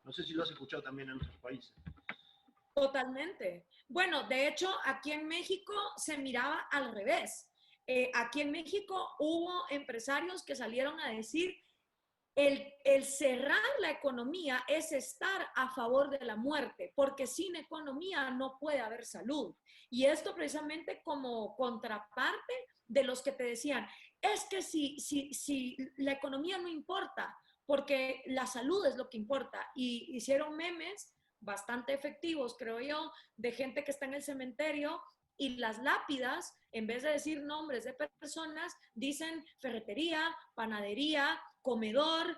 No sé si lo has escuchado también en otros países. Totalmente. Bueno, de hecho, aquí en México se miraba al revés. Aquí en México hubo empresarios que salieron a decir el cerrar la economía es estar a favor de la muerte, porque sin economía no puede haber salud. Y esto precisamente como contraparte de los que te decían, es que si la economía no importa, porque la salud es lo que importa. Y hicieron memes bastante efectivos, creo yo, de gente que está en el cementerio y las lápidas, en vez de decir nombres de personas, dicen ferretería, panadería, comedor,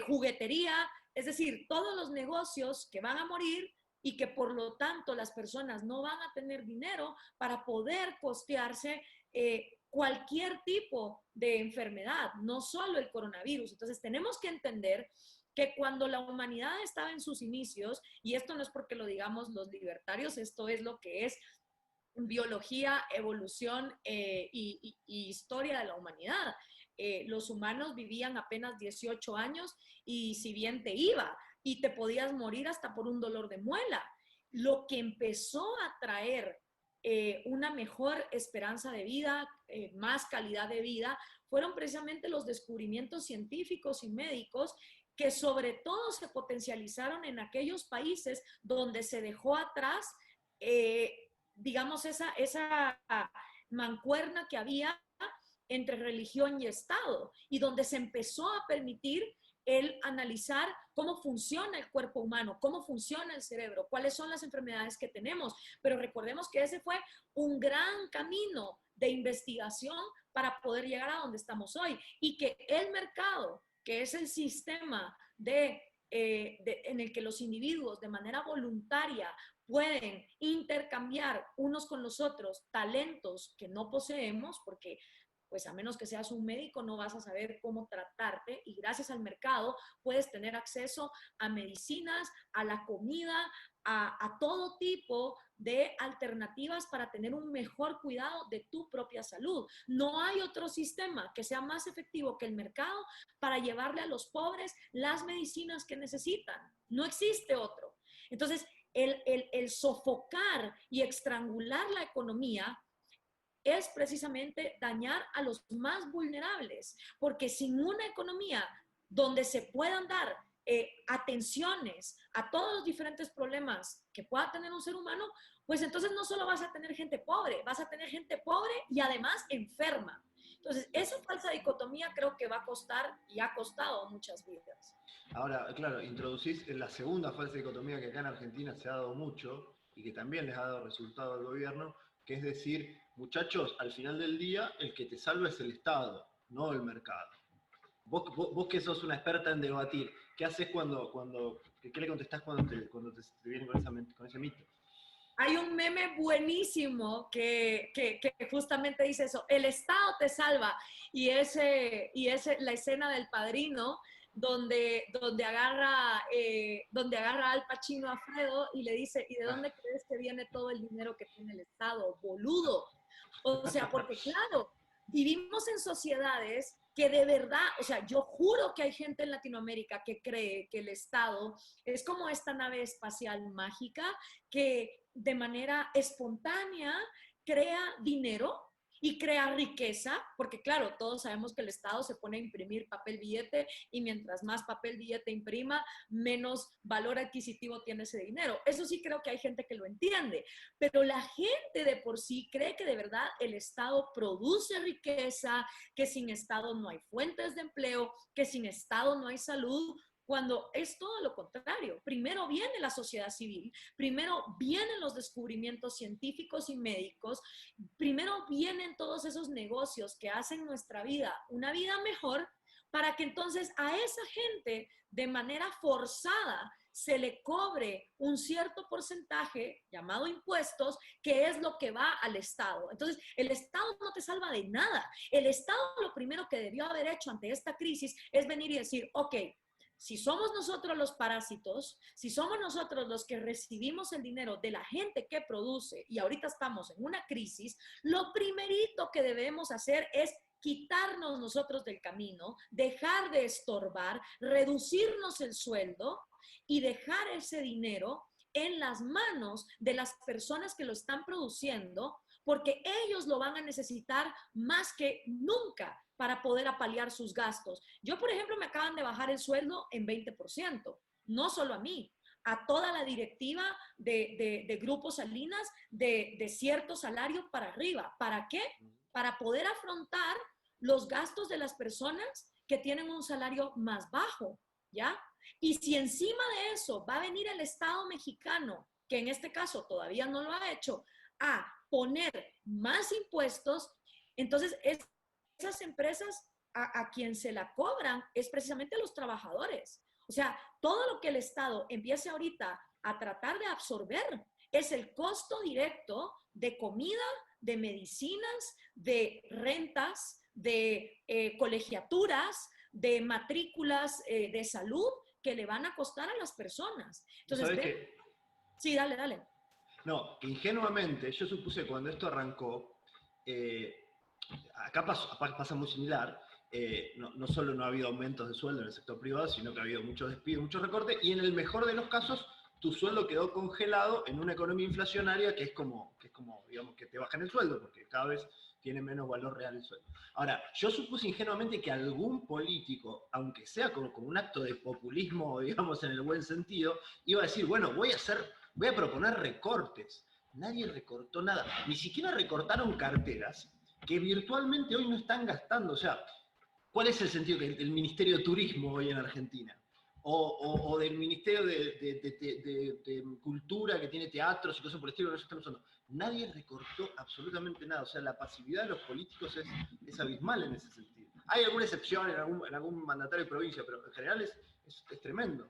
juguetería, es decir, todos los negocios que van a morir y que por lo tanto las personas no van a tener dinero para poder costearse cualquier tipo de enfermedad, no solo el coronavirus. Entonces tenemos que entender que cuando la humanidad estaba en sus inicios, y esto no es porque lo digamos los libertarios, esto es lo que es biología, evolución y historia de la humanidad. Los humanos vivían apenas 18 años y si bien te iba y te podías morir hasta por un dolor de muela, lo que empezó a traer una mejor esperanza de vida, más calidad de vida, fueron precisamente los descubrimientos científicos y médicos que sobre todo se potencializaron en aquellos países donde se dejó atrás digamos, esa mancuerna que había entre religión y Estado y donde se empezó a permitir el analizar cómo funciona el cuerpo humano, cómo funciona el cerebro, cuáles son las enfermedades que tenemos. Pero recordemos que ese fue un gran camino de investigación para poder llegar a donde estamos hoy y que el mercado, que es el sistema en el que los individuos de manera voluntaria pueden intercambiar unos con los otros talentos que no poseemos, porque pues a menos que seas un médico no vas a saber cómo tratarte y gracias al mercado puedes tener acceso a medicinas, a la comida, a todo tipo de alternativas para tener un mejor cuidado de tu propia salud. No hay otro sistema que sea más efectivo que el mercado para llevarle a los pobres las medicinas que necesitan. No existe otro. Entonces, el sofocar y estrangular la economía es precisamente dañar a los más vulnerables, porque sin una economía donde se puedan dar atenciones a todos los diferentes problemas que pueda tener un ser humano, pues entonces no solo vas a tener gente pobre, vas a tener gente pobre y además enferma. Entonces, esa falsa dicotomía creo que va a costar y ha costado muchas vidas. Ahora, claro, introducís la segunda falsa dicotomía que acá en Argentina se ha dado mucho y que también les ha dado resultado al gobierno, que es decir, muchachos, al final del día el que te salva es el Estado, no el mercado. Vos que sos una experta en debatir, ¿qué haces qué le contestás cuando te vienen con ese mito? Hay un meme buenísimo que justamente dice eso, el Estado te salva, y ese la escena del Padrino, donde agarra al Pacino a Fredo y le dice, ¿y de Ah, dónde crees que viene todo el dinero que tiene el Estado, boludo? O sea, porque claro, vivimos en sociedades que de verdad, o sea, yo juro que hay gente en Latinoamérica que cree que el Estado es como esta nave espacial mágica que de manera espontánea crea dinero y crea riqueza, porque claro, todos sabemos que el Estado se pone a imprimir papel billete y mientras más papel billete imprima, menos valor adquisitivo tiene ese dinero. Eso sí creo que hay gente que lo entiende, pero la gente de por sí cree que de verdad el Estado produce riqueza, que sin Estado no hay fuentes de empleo, que sin Estado no hay salud, cuando es todo lo contrario. Primero viene la sociedad civil, primero vienen los descubrimientos científicos y médicos, primero vienen todos esos negocios que hacen nuestra vida una vida mejor para que entonces a esa gente de manera forzada se le cobre un cierto porcentaje llamado impuestos, que es lo que va al Estado. Entonces, el Estado no te salva de nada. El Estado lo primero que debió haber hecho ante esta crisis es venir y decir, ok, si somos nosotros los parásitos, si somos nosotros los que recibimos el dinero de la gente que produce y ahorita estamos en una crisis, lo primerito que debemos hacer es quitarnos nosotros del camino, dejar de estorbar, reducirnos el sueldo y dejar ese dinero en las manos de las personas que lo están produciendo, porque ellos lo van a necesitar más que nunca para poder apalear sus gastos. Yo, por ejemplo, me acaban de bajar el sueldo en 20%, no solo a mí, a toda la directiva de Grupo Salinas de cierto salario para arriba. ¿Para qué? Para poder afrontar los gastos de las personas que tienen un salario más bajo, ¿ya? Y si encima de eso va a venir el Estado mexicano, que en este caso todavía no lo ha hecho, a poner más impuestos, entonces esas empresas a quien se la cobran es precisamente a los trabajadores. O sea, todo lo que el Estado empiece ahorita a tratar de absorber es el costo directo de comida, de medicinas, de rentas, de colegiaturas, de matrículas de salud que le van a costar a las personas. Entonces, ¿Sabes qué? Sí, dale, dale. No, ingenuamente, yo supuse cuando esto arrancó, acá pasa muy similar, no solo no ha habido aumentos de sueldo en el sector privado, sino que ha habido muchos despidos, muchos recortes, y en el mejor de los casos, tu sueldo quedó congelado en una economía inflacionaria que es como digamos, que te bajan el sueldo, porque cada vez tiene menos valor real el sueldo. Ahora, yo supuse ingenuamente que algún político, aunque sea como un acto de populismo, digamos, en el buen sentido, iba a decir, bueno, voy a proponer recortes. Nadie recortó nada, ni siquiera recortaron carteras que virtualmente hoy no están gastando. O sea, ¿cuál es el sentido del Ministerio de Turismo hoy en Argentina? O del Ministerio de Cultura que tiene teatros y cosas por el estilo que no se están usando. Nadie recortó absolutamente nada. O sea, la pasividad de los políticos es abismal en ese sentido. Hay alguna excepción en algún mandatario de provincia, pero en general es tremendo.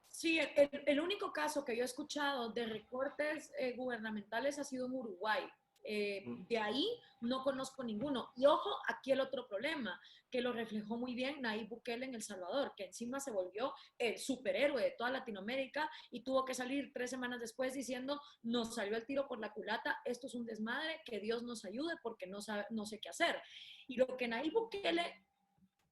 Sí, el único caso que yo he escuchado de recortes gubernamentales ha sido en Uruguay. De ahí no conozco ninguno. Y ojo, aquí el otro problema, que lo reflejó muy bien Nayib Bukele en El Salvador, que encima se volvió el superhéroe de toda Latinoamérica y tuvo que salir 3 semanas después diciendo, nos salió el tiro por la culata, esto es un desmadre, que Dios nos ayude porque no sé qué hacer. Y lo que Nayib Bukele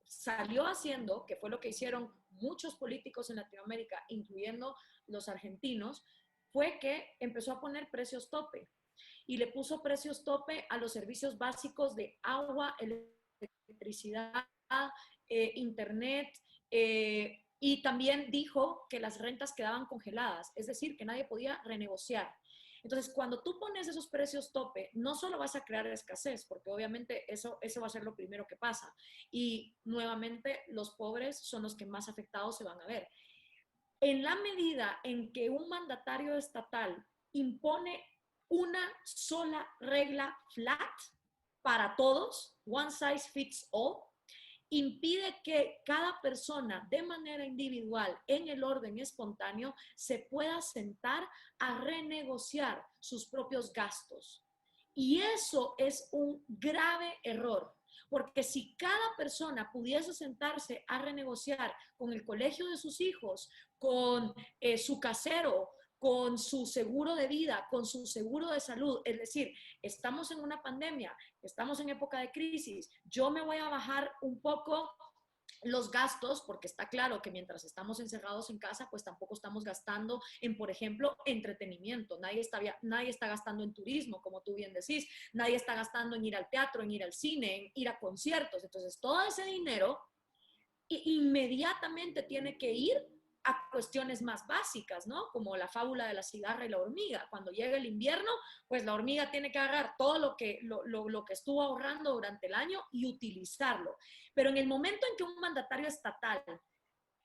salió haciendo, que fue lo que hicieron muchos políticos en Latinoamérica, incluyendo los argentinos, fue que empezó a poner precios tope y le puso precios tope a los servicios básicos de agua, electricidad, internet, y también dijo que las rentas quedaban congeladas, es decir, que nadie podía renegociar. Entonces, cuando tú pones esos precios tope, no solo vas a crear escasez, porque obviamente eso va a ser lo primero que pasa. Y nuevamente, los pobres son los que más afectados se van a ver. En la medida en que un mandatario estatal impone una sola regla flat para todos, one size fits all, impide que cada persona de manera individual, en el orden espontáneo, se pueda sentar a renegociar sus propios gastos. Y eso es un grave error, porque si cada persona pudiese sentarse a renegociar con el colegio de sus hijos, con su casero, con su seguro de vida, con su seguro de salud, es decir, estamos en una pandemia, estamos en época de crisis, yo me voy a bajar un poco los gastos, porque está claro que mientras estamos encerrados en casa, pues tampoco estamos gastando en, por ejemplo, entretenimiento. Nadie está gastando en turismo, como tú bien decís. Nadie está gastando en ir al teatro, en ir al cine, en ir a conciertos. Entonces, todo ese dinero inmediatamente tiene que ir a cuestiones más básicas, ¿no? Como la fábula de la cigarra y la hormiga. Cuando llega el invierno, pues la hormiga tiene que agarrar todo lo que estuvo ahorrando durante el año y utilizarlo. Pero en el momento en que un mandatario estatal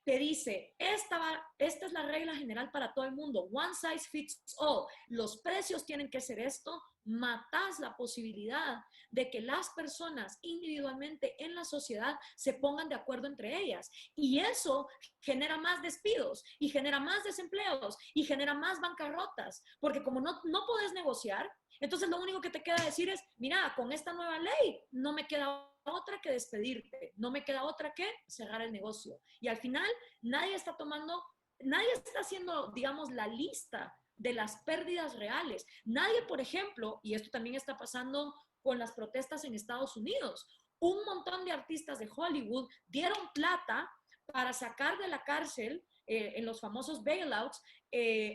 te dice, esta es la regla general para todo el mundo, one size fits all, los precios tienen que ser esto, matas la posibilidad de que las personas individualmente en la sociedad se pongan de acuerdo entre ellas. Y eso genera más despidos y genera más desempleos y genera más bancarrotas, porque como no podés negociar, entonces lo único que te queda decir es, mira, con esta nueva ley no me queda otra que despedirte, no me queda otra que cerrar el negocio. Y al final nadie está haciendo, digamos, la lista de las pérdidas reales. Nadie, por ejemplo, y esto también está pasando con las protestas en Estados Unidos, un montón de artistas de Hollywood dieron plata para sacar de la cárcel en los famosos bailouts,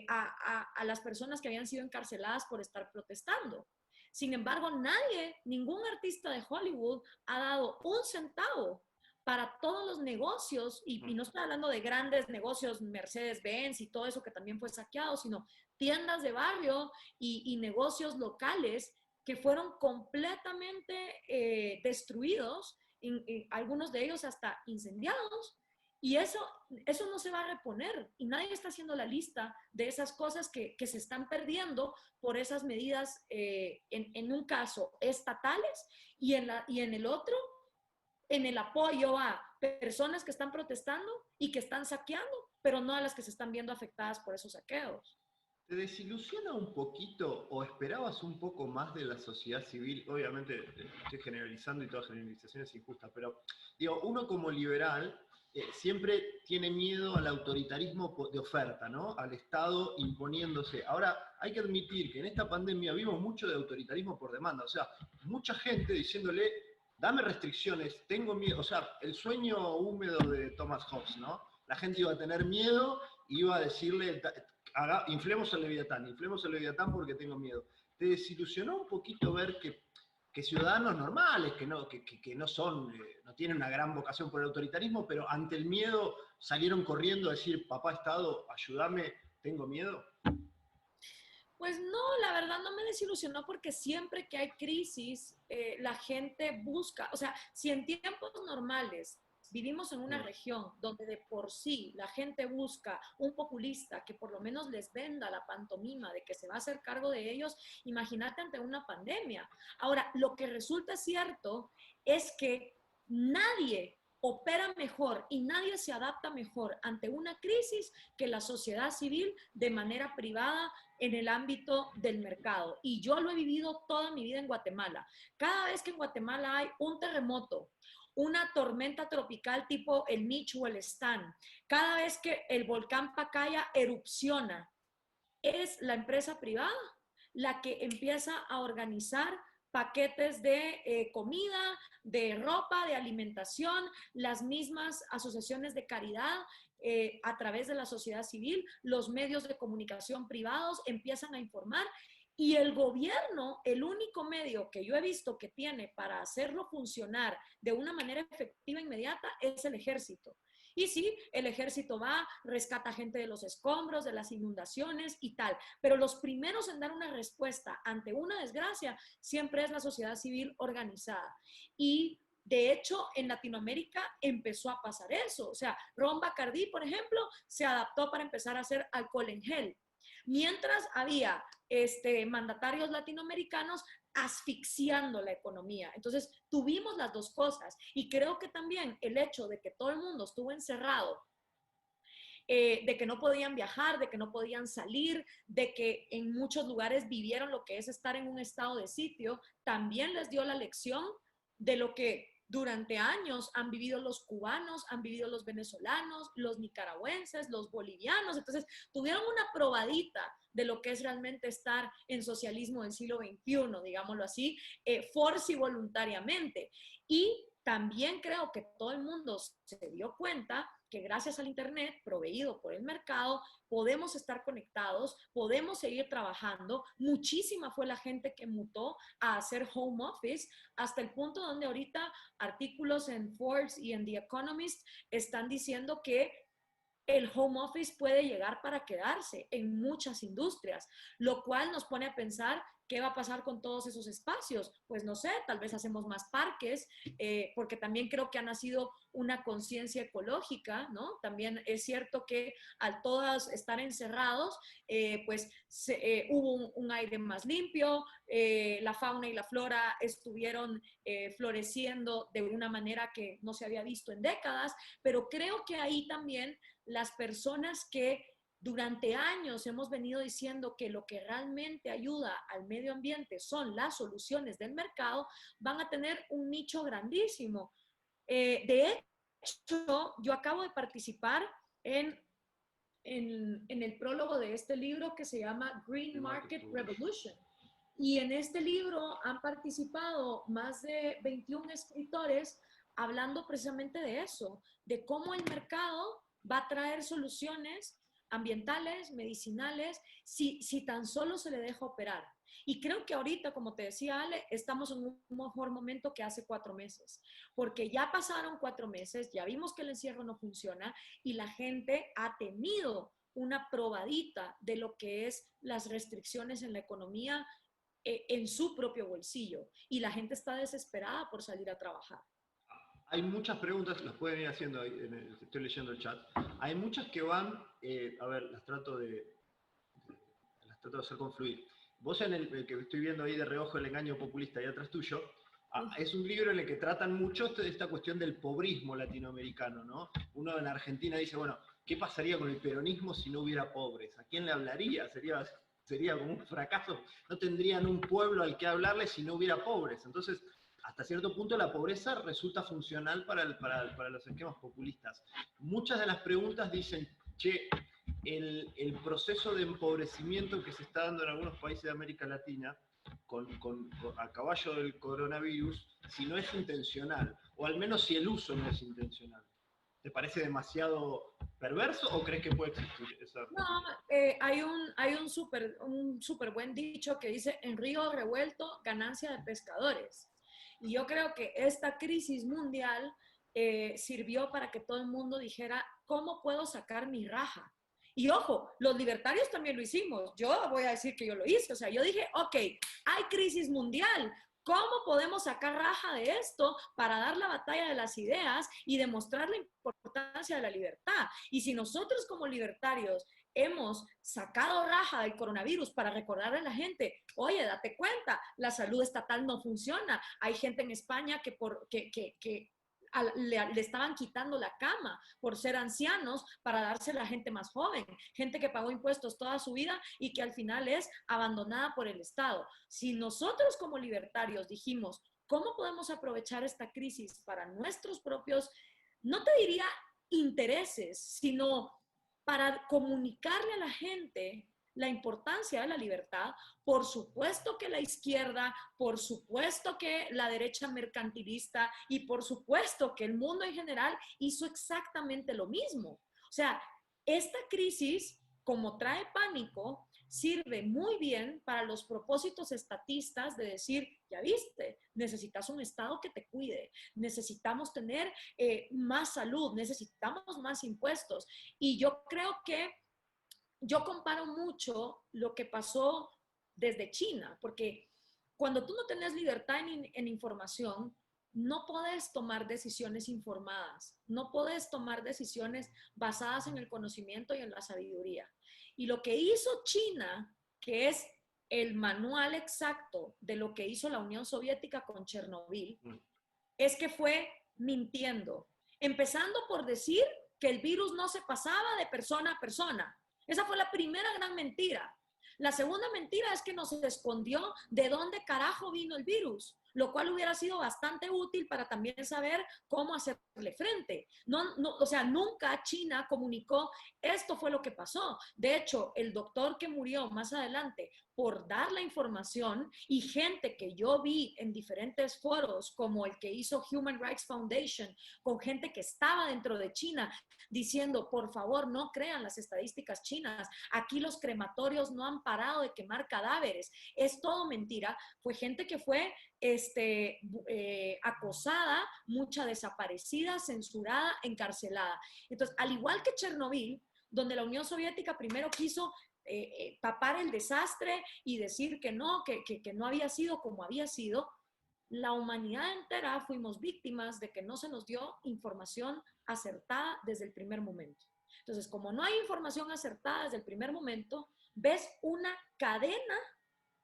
a las personas que habían sido encarceladas por estar protestando. Sin embargo, nadie, ningún artista de Hollywood ha dado un centavo para todos los negocios, y no estoy hablando de grandes negocios, Mercedes-Benz y todo eso que también fue saqueado, sino tiendas de barrio y negocios locales que fueron completamente destruidos, algunos de ellos hasta incendiados, y eso no se va a reponer, y nadie está haciendo la lista de esas cosas que se están perdiendo por esas medidas, en un caso estatales, y en el otro, en el apoyo a personas que están protestando y que están saqueando, pero no a las que se están viendo afectadas por esos saqueos. ¿Te desilusiona un poquito o esperabas un poco más de la sociedad civil? Obviamente estoy generalizando y toda generalización es injusta, pero digo, uno como liberal siempre tiene miedo al autoritarismo de oferta, ¿no? Al Estado imponiéndose. Ahora, hay que admitir que en esta pandemia vimos mucho de autoritarismo por demanda, o sea, mucha gente diciéndole, dame restricciones, tengo miedo, o sea, el sueño húmedo de Thomas Hobbes, ¿no? La gente iba a tener miedo, iba a decirle, inflemos el Leviatán porque tengo miedo. ¿Te desilusionó un poquito ver que ciudadanos normales, que no son, no tienen una gran vocación por el autoritarismo, pero ante el miedo salieron corriendo a decir, papá Estado, ayúdame, tengo miedo? Pues no, la verdad no me desilusionó, porque siempre que hay crisis, la gente busca, o sea, si en tiempos normales vivimos en una región donde de por sí la gente busca un populista que por lo menos les venda la pantomima de que se va a hacer cargo de ellos, imagínate ante una pandemia. Ahora, lo que resulta cierto es que nadie opera mejor y nadie se adapta mejor ante una crisis que la sociedad civil de manera privada en el ámbito del mercado. Y yo lo he vivido toda mi vida en Guatemala. Cada vez que en Guatemala hay un terremoto, una tormenta tropical tipo el Mitch o el Stan, cada vez que el volcán Pacaya erupciona, es la empresa privada la que empieza a organizar paquetes de comida, de ropa, de alimentación, las mismas asociaciones de caridad, a través de la sociedad civil, los medios de comunicación privados empiezan a informar, y el gobierno, el único medio que yo he visto que tiene para hacerlo funcionar de una manera efectiva e inmediata es el ejército. Y sí, el ejército va, rescata gente de los escombros, de las inundaciones y tal, pero los primeros en dar una respuesta ante una desgracia siempre es la sociedad civil organizada. Y de hecho, en Latinoamérica empezó a pasar eso. O sea, Ron Bacardí, por ejemplo, se adaptó para empezar a hacer alcohol en gel. Mientras había mandatarios latinoamericanos asfixiando la economía. Entonces, tuvimos las dos cosas, y creo que también el hecho de que todo el mundo estuvo encerrado, de que no podían viajar, de que no podían salir, de que en muchos lugares vivieron lo que es estar en un estado de sitio, también les dio la lección de lo que durante años han vivido los cubanos, han vivido los venezolanos, los nicaragüenses, los bolivianos. Entonces, tuvieron una probadita de lo que es realmente estar en socialismo del siglo XXI, digámoslo así, force y voluntariamente. Y también creo que todo el mundo se dio cuenta que gracias al Internet proveído por el mercado podemos estar conectados, podemos seguir trabajando. Muchísima fue la gente que mutó a hacer home office, hasta el punto donde ahorita artículos en Forbes y en The Economist están diciendo que el home office puede llegar para quedarse en muchas industrias, lo cual nos pone a pensar qué va a pasar con todos esos espacios. Pues no sé, tal vez hacemos más parques, porque también creo que ha nacido una conciencia ecológica, ¿no? También es cierto que al todos estar encerrados, pues hubo un aire más limpio, la fauna y la flora estuvieron floreciendo de una manera que no se había visto en décadas, pero creo que ahí también las personas que durante años hemos venido diciendo que lo que realmente ayuda al medio ambiente son las soluciones del mercado, van a tener un nicho grandísimo. De hecho, yo acabo de participar en el prólogo de este libro que se llama Green Market Revolution. Y en este libro han participado más de 21 escritores hablando precisamente de eso, de cómo el mercado va a traer soluciones ambientales, medicinales, si tan solo se le deja operar. Y creo que ahorita, como te decía Ale, estamos en un mejor momento que hace 4 meses, porque ya pasaron 4 meses, ya vimos que el encierro no funciona y la gente ha tenido una probadita de lo que es las restricciones en la economía en su propio bolsillo y la gente está desesperada por salir a trabajar. Hay muchas preguntas, las pueden ir haciendo ahí, estoy leyendo el chat. Hay muchas que van, a ver, las trato de hacer confluir. Vos en el que estoy viendo ahí de reojo, El engaño populista, ahí atrás tuyo, es un libro en el que tratan mucho esta cuestión del pobrismo latinoamericano, ¿no? Uno en Argentina dice, bueno, ¿qué pasaría con el peronismo si no hubiera pobres? ¿A quién le hablaría? Sería como un fracaso. No tendrían un pueblo al que hablarle si no hubiera pobres. Entonces, hasta cierto punto la pobreza resulta funcional para los esquemas populistas. Muchas de las preguntas dicen, che, el proceso de empobrecimiento que se está dando en algunos países de América Latina a caballo del coronavirus, si no es intencional, o al menos si el uso no es intencional. ¿Te parece demasiado perverso o crees que puede existir esa? No, hay un super buen dicho que dice, en río revuelto, ganancia de pescadores. Y yo creo que esta crisis mundial sirvió para que todo el mundo dijera, ¿cómo puedo sacar mi raja? Y ojo, los libertarios también lo hicimos. Yo voy a decir que yo lo hice. O sea, yo dije, ok, hay crisis mundial. ¿Cómo podemos sacar raja de esto para dar la batalla de las ideas y demostrar la importancia de la libertad? Y si nosotros como libertarios hemos sacado raja del coronavirus para recordarle a la gente, oye, date cuenta, la salud estatal no funciona. Hay gente en España que le estaban quitando la cama por ser ancianos para dársela a la gente más joven, gente que pagó impuestos toda su vida y que al final es abandonada por el Estado. Si nosotros como libertarios dijimos, ¿cómo podemos aprovechar esta crisis para nuestros propios, no te diría intereses, sino para comunicarle a la gente la importancia de la libertad? Por supuesto que la izquierda, por supuesto que la derecha mercantilista y por supuesto que el mundo en general hizo exactamente lo mismo. O sea, esta crisis, como trae pánico, sirve muy bien para los propósitos estatistas de decir, ya viste, necesitas un Estado que te cuide, necesitamos tener más salud, necesitamos más impuestos. Y yo creo que yo comparo mucho lo que pasó desde China, porque cuando tú no tenés libertad en información, no puedes tomar decisiones informadas, no puedes tomar decisiones basadas en el conocimiento y en la sabiduría. Y lo que hizo China, que es el manual exacto de lo que hizo la Unión Soviética con Chernobyl, es que fue mintiendo, empezando por decir que el virus no se pasaba de persona a persona. Esa fue la primera gran mentira. La segunda mentira es que nos escondió de dónde carajo vino el virus, lo cual hubiera sido bastante útil para también saber cómo hacerle frente. O sea, nunca China comunicó, esto fue lo que pasó. De hecho, el doctor que murió más adelante por dar la información y gente que yo vi en diferentes foros, como el que hizo Human Rights Foundation, con gente que estaba dentro de China, diciendo, por favor, no crean las estadísticas chinas, aquí los crematorios no han parado de quemar cadáveres, es todo mentira. Fue gente que fue acosada, mucha desaparecida, censurada, encarcelada. Entonces, al igual que Chernobyl, donde la Unión Soviética primero quiso tapar el desastre y decir que no había sido como había sido, la humanidad entera fuimos víctimas de que no se nos dio información acertada desde el primer momento. Entonces, como no hay información acertada desde el primer momento, ves una cadena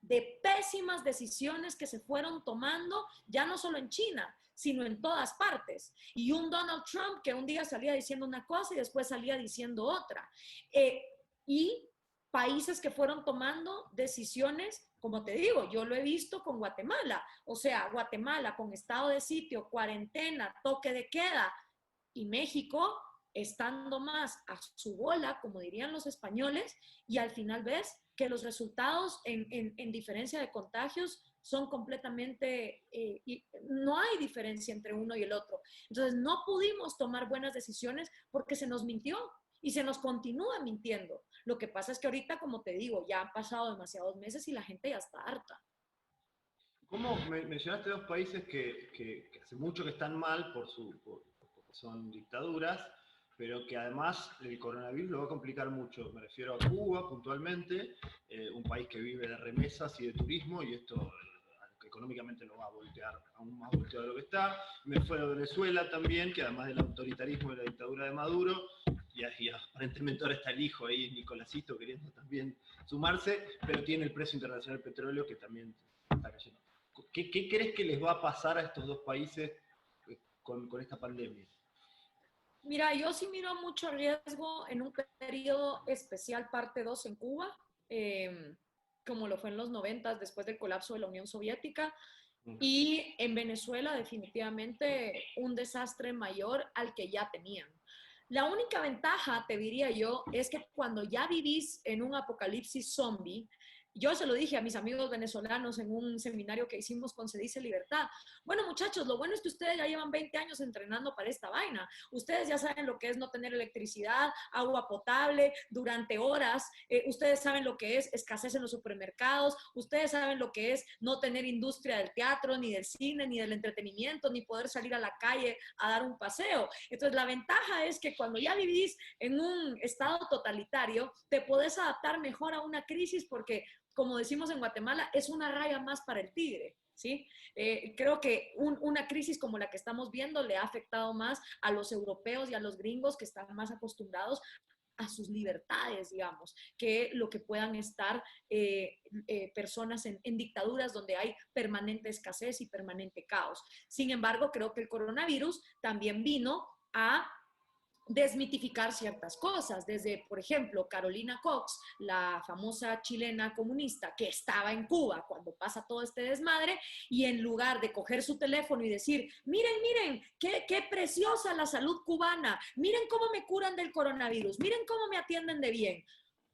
de pésimas decisiones que se fueron tomando, ya no solo en China, sino en todas partes. Y un Donald Trump que un día salía diciendo una cosa y después salía diciendo otra. Y países que fueron tomando decisiones, como te digo, yo lo he visto con Guatemala. O sea, Guatemala con estado de sitio, cuarentena, toque de queda, y México estando más a su bola, como dirían los españoles, y al final ves que los resultados en diferencia de contagios son completamente, y no hay diferencia entre uno y el otro. Entonces no pudimos tomar buenas decisiones porque se nos mintió y se nos continúa mintiendo. Lo que pasa es que ahorita, como te digo, ya han pasado demasiados meses y la gente ya está harta. ¿Cómo mencionaste dos países que hace mucho que están mal porque son dictaduras, pero que además el coronavirus lo va a complicar mucho? Me refiero a Cuba puntualmente, un país que vive de remesas y de turismo, y esto económicamente lo va a voltear aún más volteado de lo que está. Me fue a Venezuela también, que además del autoritarismo y la dictadura de Maduro, y aparentemente ahora está el hijo ahí, Nicolásito, queriendo también sumarse, pero tiene el precio internacional del petróleo que también está cayendo. ¿Qué crees que les va a pasar a estos dos países con esta pandemia? Mira, yo sí miro mucho riesgo en un periodo especial, parte 2 en Cuba, eh, como lo fue en los 90 después del colapso de la Unión Soviética, y en Venezuela definitivamente un desastre mayor al que ya tenían. La única ventaja, te diría yo, es que cuando ya vivís en un apocalipsis zombie, yo se lo dije a mis amigos venezolanos en un seminario que hicimos con Se Dice Libertad. Bueno, muchachos, lo bueno es que ustedes ya llevan 20 años entrenando para esta vaina. Ustedes ya saben lo que es no tener electricidad, agua potable durante horas. Ustedes saben lo que es escasez en los supermercados. Ustedes saben lo que es no tener industria del teatro, ni del cine, ni del entretenimiento, ni poder salir a la calle a dar un paseo. Entonces, la ventaja es que cuando ya vivís en un estado totalitario, te podés adaptar mejor a una crisis porque, como decimos en Guatemala, es una raya más para el tigre, ¿sí? Creo que una crisis como la que estamos viendo le ha afectado más a los europeos y a los gringos que están más acostumbrados a sus libertades, digamos, que lo que puedan estar personas en dictaduras donde hay permanente escasez y permanente caos. Sin embargo, creo que el coronavirus también vino a desmitificar ciertas cosas, desde, por ejemplo, Carolina Cox, la famosa chilena comunista que estaba en Cuba cuando pasa todo este desmadre, y en lugar de coger su teléfono y decir, miren, miren, qué preciosa la salud cubana, miren cómo me curan del coronavirus, miren cómo me atienden de bien.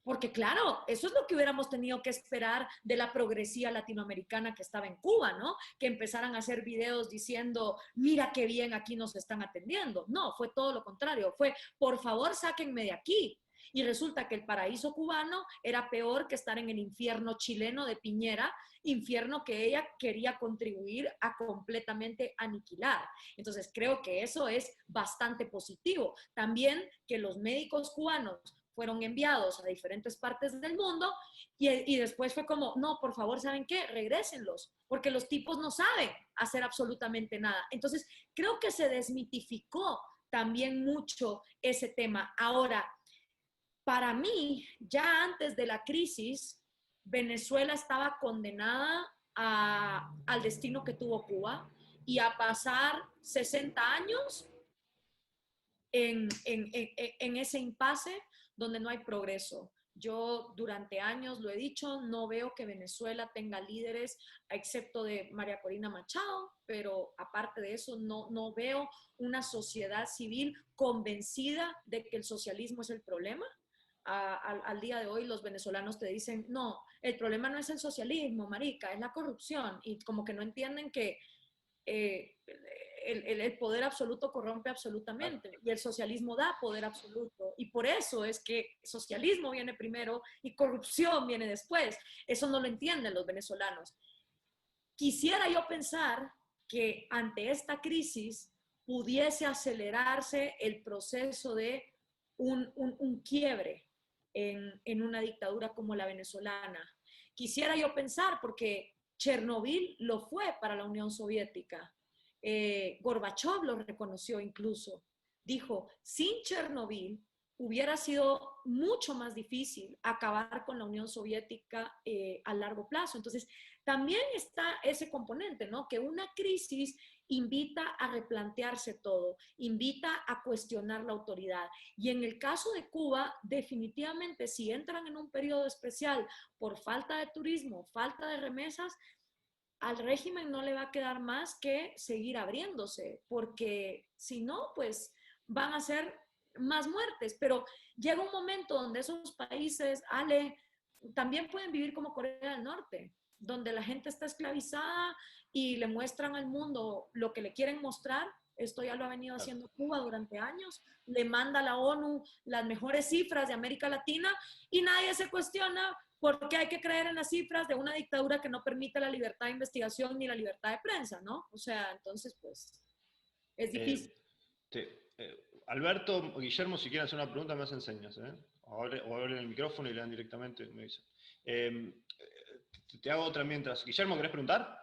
Porque claro, eso es lo que hubiéramos tenido que esperar de la progresía latinoamericana que estaba en Cuba, ¿no? Que empezaran a hacer videos diciendo, mira qué bien aquí nos están atendiendo. No, fue todo lo contrario. Fue, por favor, sáquenme de aquí. Y resulta que el paraíso cubano era peor que estar en el infierno chileno de Piñera, infierno que ella quería contribuir a completamente aniquilar. Entonces, creo que eso es bastante positivo. También que los médicos cubanos fueron enviados a diferentes partes del mundo y después fue como, no, por favor, ¿saben qué? Regrésenlos, porque los tipos no saben hacer absolutamente nada. Entonces, creo que se desmitificó también mucho ese tema. Ahora, para mí, ya antes de la crisis, Venezuela estaba condenada al destino que tuvo Cuba y a pasar 60 años en ese impasse donde no hay progreso. Yo durante años lo he dicho, no veo que Venezuela tenga líderes, excepto de María Corina Machado, pero aparte de eso no veo una sociedad civil convencida de que el socialismo es el problema. Al día de hoy los venezolanos te dicen, no, el problema no es el socialismo, marica, es la corrupción, y como que no entienden que eh, el poder absoluto corrompe absolutamente y el socialismo da poder absoluto y por eso es que socialismo viene primero y corrupción viene después. Eso no lo entienden los venezolanos. Quisiera yo pensar que ante esta crisis pudiese acelerarse el proceso de un quiebre en una dictadura como la venezolana. Quisiera yo pensar porque Chernobyl lo fue para la Unión Soviética. Gorbachev lo reconoció incluso. Dijo, sin Chernobyl hubiera sido mucho más difícil acabar con la Unión Soviética a largo plazo. Entonces, también está ese componente, ¿no? Que una crisis invita a replantearse todo, invita a cuestionar la autoridad. Y en el caso de Cuba, definitivamente, si entran en un periodo especial por falta de turismo, falta de remesas, al régimen no le va a quedar más que seguir abriéndose, porque si no, pues van a ser más muertes. Pero llega un momento donde esos países, Ale, también pueden vivir como Corea del Norte. donde la gente está esclavizada y le muestran al mundo lo que le quieren mostrar. Esto ya lo ha venido haciendo Cuba durante años. Le manda a la ONU las mejores cifras de América Latina y nadie se cuestiona por qué hay que creer en las cifras de una dictadura que no permite la libertad de investigación ni la libertad de prensa, ¿no? O sea, entonces, pues, es difícil. Alberto o Guillermo, si quieren hacer una pregunta, me hacen señas, ¿eh? O abren el micrófono y le dan directamente, me dicen. Te hago otra mientras. Guillermo, ¿querés preguntar?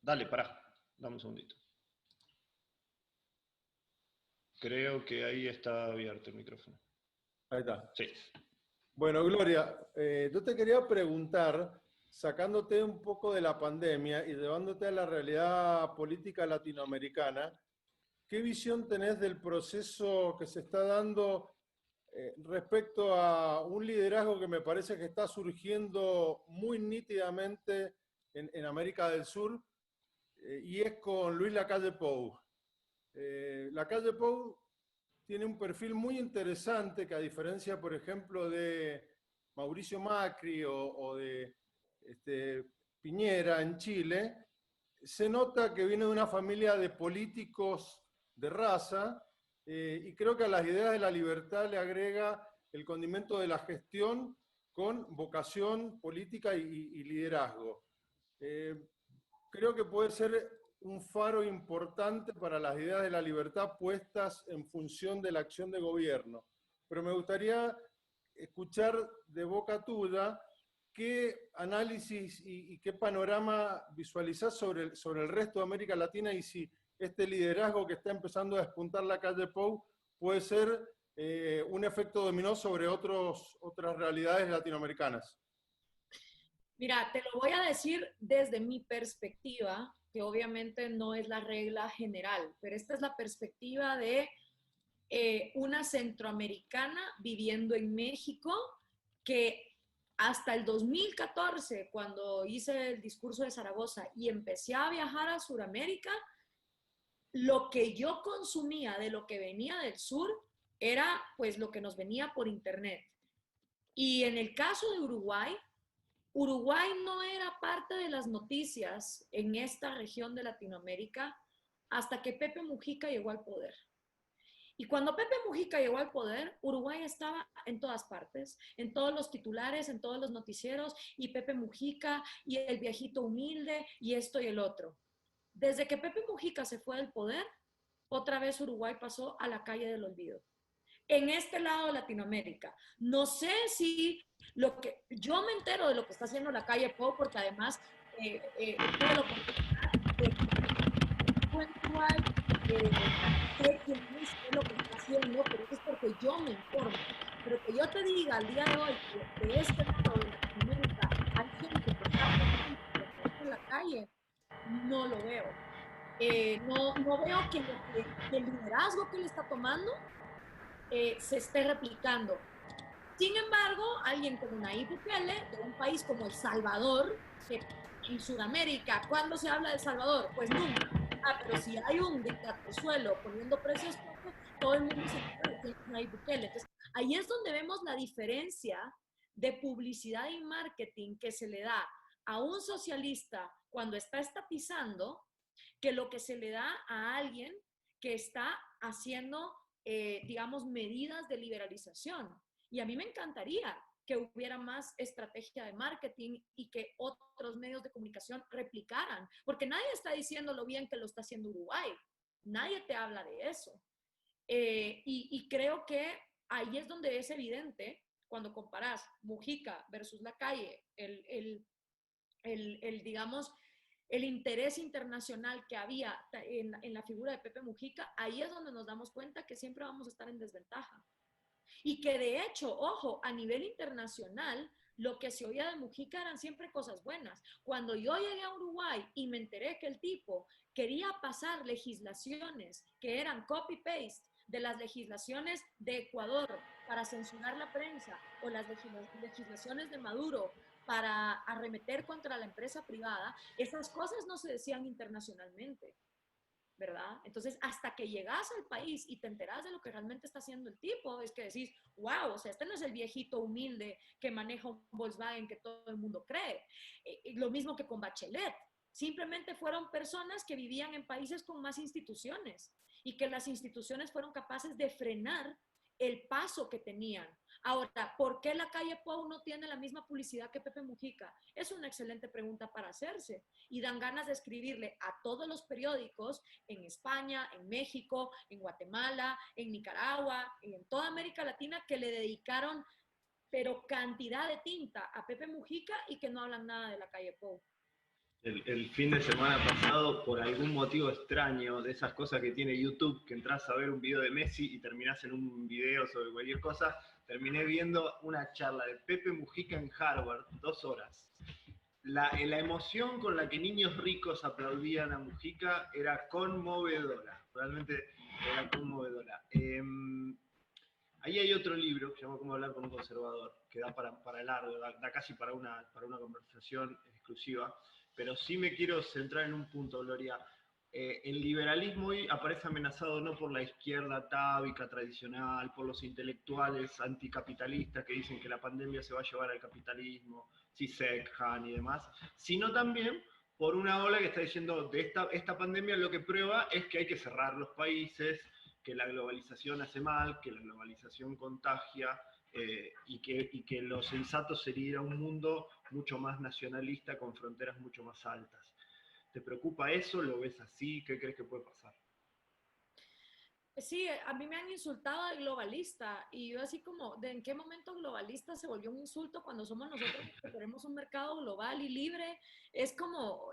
Dale, pará, dame un segundito. Creo que ahí está abierto el micrófono. Ahí está. Sí. Bueno, Gloria, yo te quería preguntar, sacándote un poco de la pandemia y llevándote a la realidad política latinoamericana, ¿qué visión tenés del proceso que se está dando respecto a un liderazgo que me parece que está surgiendo muy nítidamente en América del Sur, y es con Luis Lacalle Pou? Lacalle Pou tiene un perfil muy interesante que, a diferencia, por ejemplo, de Mauricio Macri o de Piñera en Chile, se nota que viene de una familia de políticos de raza, y creo que a las ideas de la libertad le agrega el condimento de la gestión con vocación política y liderazgo. Creo que puede ser un faro importante para las ideas de la libertad puestas en función de la acción de gobierno. Pero me gustaría escuchar de boca tuya qué análisis y qué panorama visualizás sobre el resto de América Latina, y si este liderazgo que está empezando a despuntar Lacalle Pou puede ser un efecto dominó sobre otras realidades latinoamericanas. Mira, te lo voy a decir desde mi perspectiva, que obviamente no es la regla general, pero esta es la perspectiva de una centroamericana viviendo en México, que hasta el 2014, cuando hice el discurso de Zaragoza y empecé a viajar a Sudamérica, lo que yo consumía de lo que venía del sur era pues lo que nos venía por internet. Y en el caso de Uruguay, Uruguay no era parte de las noticias en esta región de Latinoamérica hasta que Pepe Mujica llegó al poder. Y cuando Pepe Mujica llegó al poder, Uruguay estaba en todas partes, en todos los titulares, en todos los noticieros, y Pepe Mujica, y el viejito humilde, y esto y el otro. Desde que Pepe Mujica se fue del poder, otra vez Uruguay pasó a la calle del olvido. En este lado de Latinoamérica. No sé si lo que yo me entero de lo que está haciendo la calle Pou, porque además tuve la oportunidad de Uruguay, sé quién es, sé lo que está haciendo, pero es porque yo me informo. Pero que yo te diga al día de hoy que de este lado de Latinoamérica hay gente que está pensando en la calle, no lo veo. No veo que el liderazgo que él está tomando se esté replicando. Sin embargo, alguien como Nayib Bukele, de un país como El Salvador, que en Sudamérica, ¿cuándo se habla de El Salvador? Pues nunca. Pero si hay un dictatorzuelo poniendo precios, todo el mundo se entera de quién es Nayib Bukele. Entonces, ahí es donde vemos la diferencia de publicidad y marketing que se le da a un socialista cuando está estatizando, que lo que se le da a alguien que está haciendo digamos, medidas de liberalización. Y a mí me encantaría que hubiera más estrategia de marketing y que otros medios de comunicación replicaran, porque nadie está diciendo lo bien que lo está haciendo Uruguay. Nadie te habla de eso. Y creo que ahí es donde es evidente, cuando comparas Mujica versus Lacalle, digamos, el interés internacional que había en la figura de Pepe Mujica, ahí es donde nos damos cuenta que siempre vamos a estar en desventaja. Y que de hecho, ojo, a nivel internacional, lo que se oía de Mujica eran siempre cosas buenas. Cuando yo llegué a Uruguay y me enteré que el tipo quería pasar legislaciones que eran copy-paste de las legislaciones de Ecuador para censurar la prensa, o las legislaciones de Maduro para arremeter contra la empresa privada, esas cosas no se decían internacionalmente. ¿verdad? Entonces, hasta que llegas al país y te enteras de lo que realmente está haciendo el tipo, es que decís, wow, o sea, este no es el viejito humilde que maneja un Volkswagen que todo el mundo cree. Lo mismo que con Bachelet. Simplemente fueron personas que vivían en países con más instituciones y que las instituciones fueron capaces de frenar el paso que tenían. Ahora, ¿por qué la calle Pou no tiene la misma publicidad que Pepe Mujica? Es una excelente pregunta para hacerse. Y dan ganas de escribirle a todos los periódicos en España, en México, en Guatemala, en Nicaragua, en toda América Latina que le dedicaron, pero cantidad de tinta a Pepe Mujica y que no hablan nada de la calle Pou. El fin de semana pasado, por algún motivo extraño, de esas cosas que tiene YouTube, que entras a ver un video de Messi y terminás en un video sobre cualquier cosa, terminé viendo una charla de Pepe Mujica en Harvard, 2 horas. La emoción con la que niños ricos aplaudían a Mujica era conmovedora, realmente era conmovedora. Ahí hay otro libro que se llama Cómo hablar con un conservador, que da para largo, da casi para una conversación exclusiva, pero sí me quiero centrar en un punto, Gloria. El liberalismo hoy aparece amenazado no por la izquierda atávica tradicional, por los intelectuales anticapitalistas que dicen que la pandemia se va a llevar al capitalismo, Zizek, Han y demás, sino también por una ola que está diciendo de esta pandemia lo que prueba es que hay que cerrar los países, que la globalización hace mal, que la globalización contagia, y que lo sensato sería un mundo mucho más nacionalista con fronteras mucho más altas. ¿Te preocupa eso? ¿Lo ves así? ¿Qué crees que puede pasar? Sí, a mí me han insultado de globalista y yo así como, ¿de en qué momento globalista se volvió un insulto cuando somos nosotros que queremos un mercado global y libre? Es como,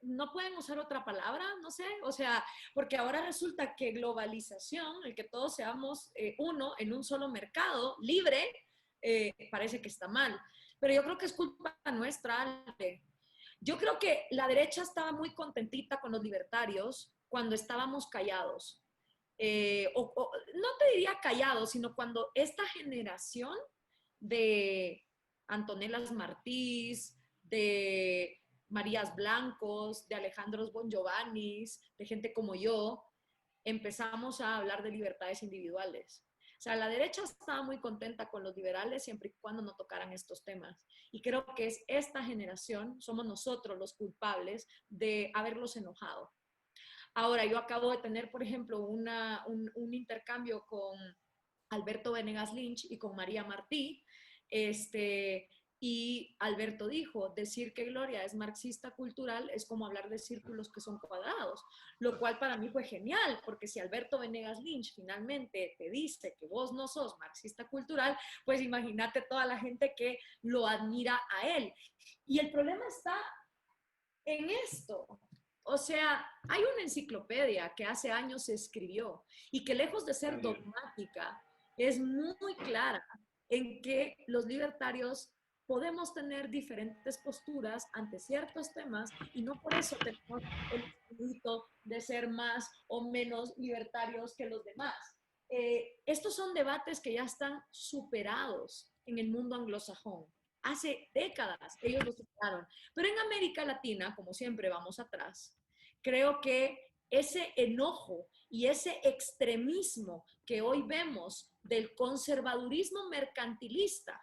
no pueden usar otra palabra, no sé, o sea, porque ahora resulta que globalización, el que todos seamos uno en un solo mercado libre, parece que está mal. Pero yo creo que es culpa nuestra, Ale. Yo creo que la derecha estaba muy contentita con los libertarios cuando estábamos callados. No te diría callados, sino cuando esta generación de Antonelas Martís, de Marías Blancos, de Alejandros Bon Giovannis, de gente como yo, empezamos a hablar de libertades individuales. O sea, la derecha estaba muy contenta con los liberales siempre y cuando no tocaran estos temas. Y creo que es esta generación, somos nosotros los culpables de haberlos enojado. Ahora, yo acabo de tener, por ejemplo, un intercambio con Alberto Venegas Lynch y con María Martí, y Alberto dijo, decir que Gloria es marxista cultural es como hablar de círculos que son cuadrados, lo cual para mí fue genial, porque si Alberto Venegas Lynch finalmente te dice que vos no sos marxista cultural, pues imagínate toda la gente que lo admira a él. Y el problema está en esto. O sea, hay una enciclopedia que hace años se escribió y que lejos de ser dogmática, es muy clara en que los libertarios podemos tener diferentes posturas ante ciertos temas y no por eso tenemos el espíritu de ser más o menos libertarios que los demás. Estos son debates que ya están superados en el mundo anglosajón. Hace décadas ellos lo superaron. Pero en América Latina, como siempre vamos atrás, creo que ese enojo y ese extremismo que hoy vemos del conservadurismo mercantilista,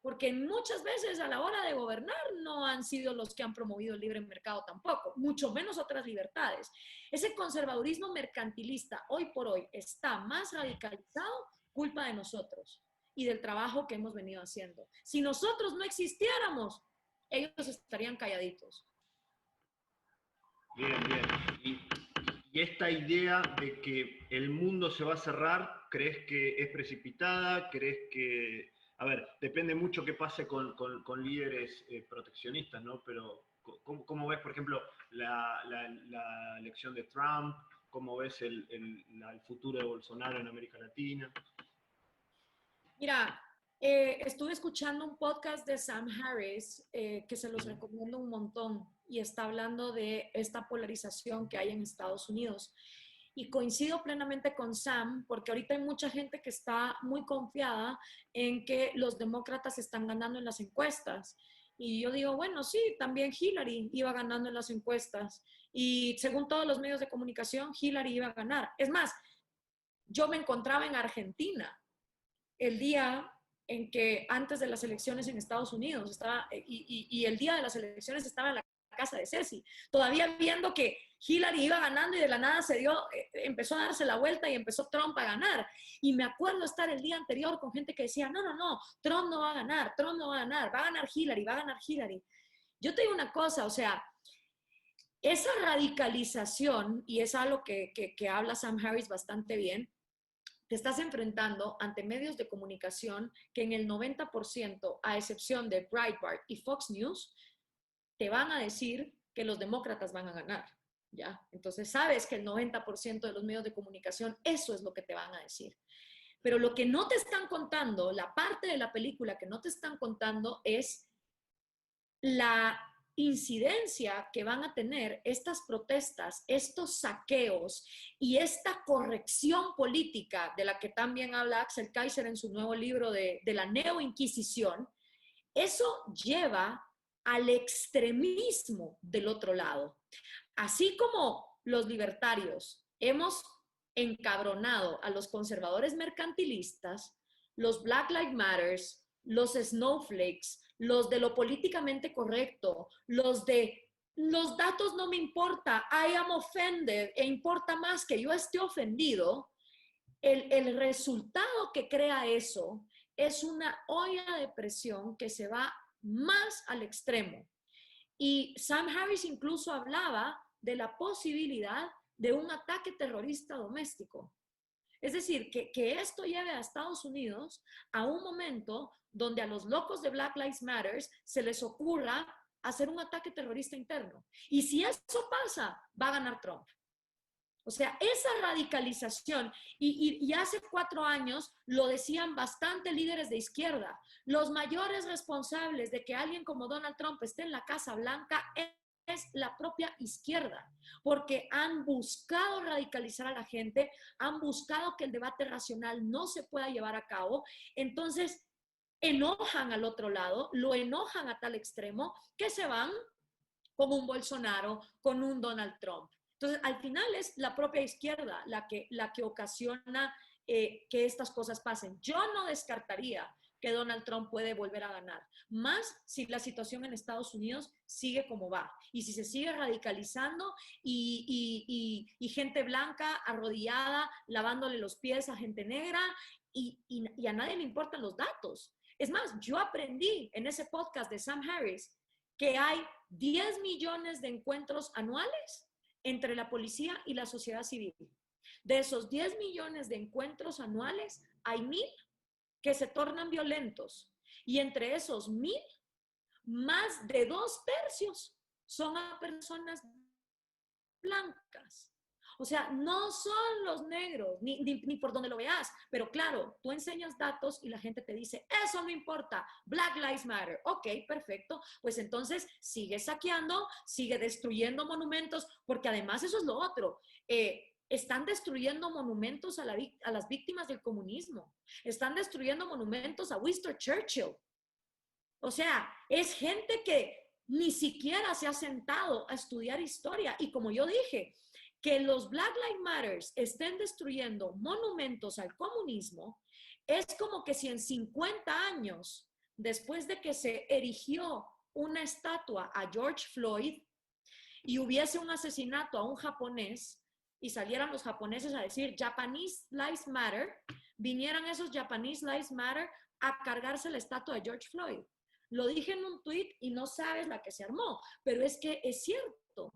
porque muchas veces a la hora de gobernar no han sido los que han promovido el libre mercado tampoco, mucho menos otras libertades. Ese conservadurismo mercantilista hoy por hoy está más radicalizado, culpa de nosotros y del trabajo que hemos venido haciendo. Si nosotros no existiéramos, ellos estarían calladitos. Bien, bien. Y esta idea de que el mundo se va a cerrar, ¿crees que es precipitada? ¿Crees que... A ver, depende mucho qué pase con líderes proteccionistas, ¿no? Pero ¿cómo ves, por ejemplo, la elección de Trump? ¿Cómo ves el futuro de Bolsonaro en América Latina? Mira, estuve escuchando un podcast de Sam Harris que se los recomiendo un montón y está hablando de esta polarización que hay en Estados Unidos. Y coincido plenamente con Sam porque ahorita hay mucha gente que está muy confiada en que los demócratas están ganando en las encuestas. Y yo digo, bueno, sí, también Hillary iba ganando en las encuestas. Y según todos los medios de comunicación, Hillary iba a ganar. Es más, yo me encontraba en Argentina el día en que antes de las elecciones en Estados Unidos, y el día de las elecciones estaba en la casa de Ceci, todavía viendo que Hillary iba ganando y de la nada empezó a darse la vuelta y empezó Trump a ganar. Y me acuerdo estar el día anterior con gente que decía, no, Trump no va a ganar, Trump no va a ganar, va a ganar Hillary, va a ganar Hillary. Yo te digo una cosa, o sea, esa radicalización, y es algo que habla Sam Harris bastante bien, te estás enfrentando ante medios de comunicación que en el 90%, a excepción de Breitbart y Fox News, te van a decir que los demócratas van a ganar, ¿ya? Entonces sabes que el 90% de los medios de comunicación, eso es lo que te van a decir. Pero lo que no te están contando, la parte de la película que no te están contando es la incidencia que van a tener estas protestas, estos saqueos y esta corrección política de la que también habla Axel Kaiser en su nuevo libro de la neoinquisición. Eso lleva al extremismo del otro lado. Así como los libertarios hemos encabronado a los conservadores mercantilistas, los Black Lives Matter, los snowflakes, los de lo políticamente correcto, los de los datos no me importa, I am offended, e importa más que yo esté ofendido, el resultado que crea eso es una olla de presión que se va más al extremo. Y Sam Harris incluso hablaba de la posibilidad de un ataque terrorista doméstico. Es decir, que esto lleve a Estados Unidos a un momento donde a los locos de Black Lives Matter se les ocurra hacer un ataque terrorista interno. Y si eso pasa, va a ganar Trump. O sea, esa radicalización, y hace 4 años lo decían bastante líderes de izquierda, los mayores responsables de que alguien como Donald Trump esté en la Casa Blanca es la propia izquierda, porque han buscado radicalizar a la gente, han buscado que el debate racional no se pueda llevar a cabo, entonces enojan al otro lado, lo enojan a tal extremo que se van con un Bolsonaro, con un Donald Trump. Entonces, al final es la propia izquierda la que ocasiona que estas cosas pasen. Yo no descartaría que Donald Trump puede volver a ganar, más si la situación en Estados Unidos sigue como va y si se sigue radicalizando y gente blanca arrodillada lavándole los pies a gente negra y a nadie le importan los datos. Es más, yo aprendí en ese podcast de Sam Harris que hay 10 millones de encuentros anuales entre la policía y la sociedad civil. De esos 10 millones de encuentros anuales, hay 1,000 que se tornan violentos. Y entre esos 1,000, más de 2/3 son a personas blancas. O sea, no son los negros, ni por donde lo veas. Pero claro, tú enseñas datos y la gente te dice, eso no importa, Black Lives Matter. Ok, perfecto. Pues entonces sigue saqueando, sigue destruyendo monumentos, porque además eso es lo otro. Están destruyendo monumentos a las víctimas del comunismo. Están destruyendo monumentos a Winston Churchill. O sea, es gente que ni siquiera se ha sentado a estudiar historia. Y como yo dije, que los Black Lives Matter estén destruyendo monumentos al comunismo es como que si en 50 años, después de que se erigió una estatua a George Floyd y hubiese un asesinato a un japonés y salieran los japoneses a decir Japanese Lives Matter, vinieran esos Japanese Lives Matter a cargarse la estatua de George Floyd. Lo dije en un tweet y no sabes la que se armó, pero es que es cierto.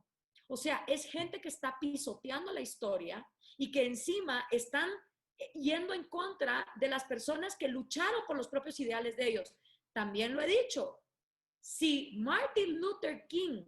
O sea, es gente que está pisoteando la historia y que encima están yendo en contra de las personas que lucharon por los propios ideales de ellos. También lo he dicho, si Martin Luther King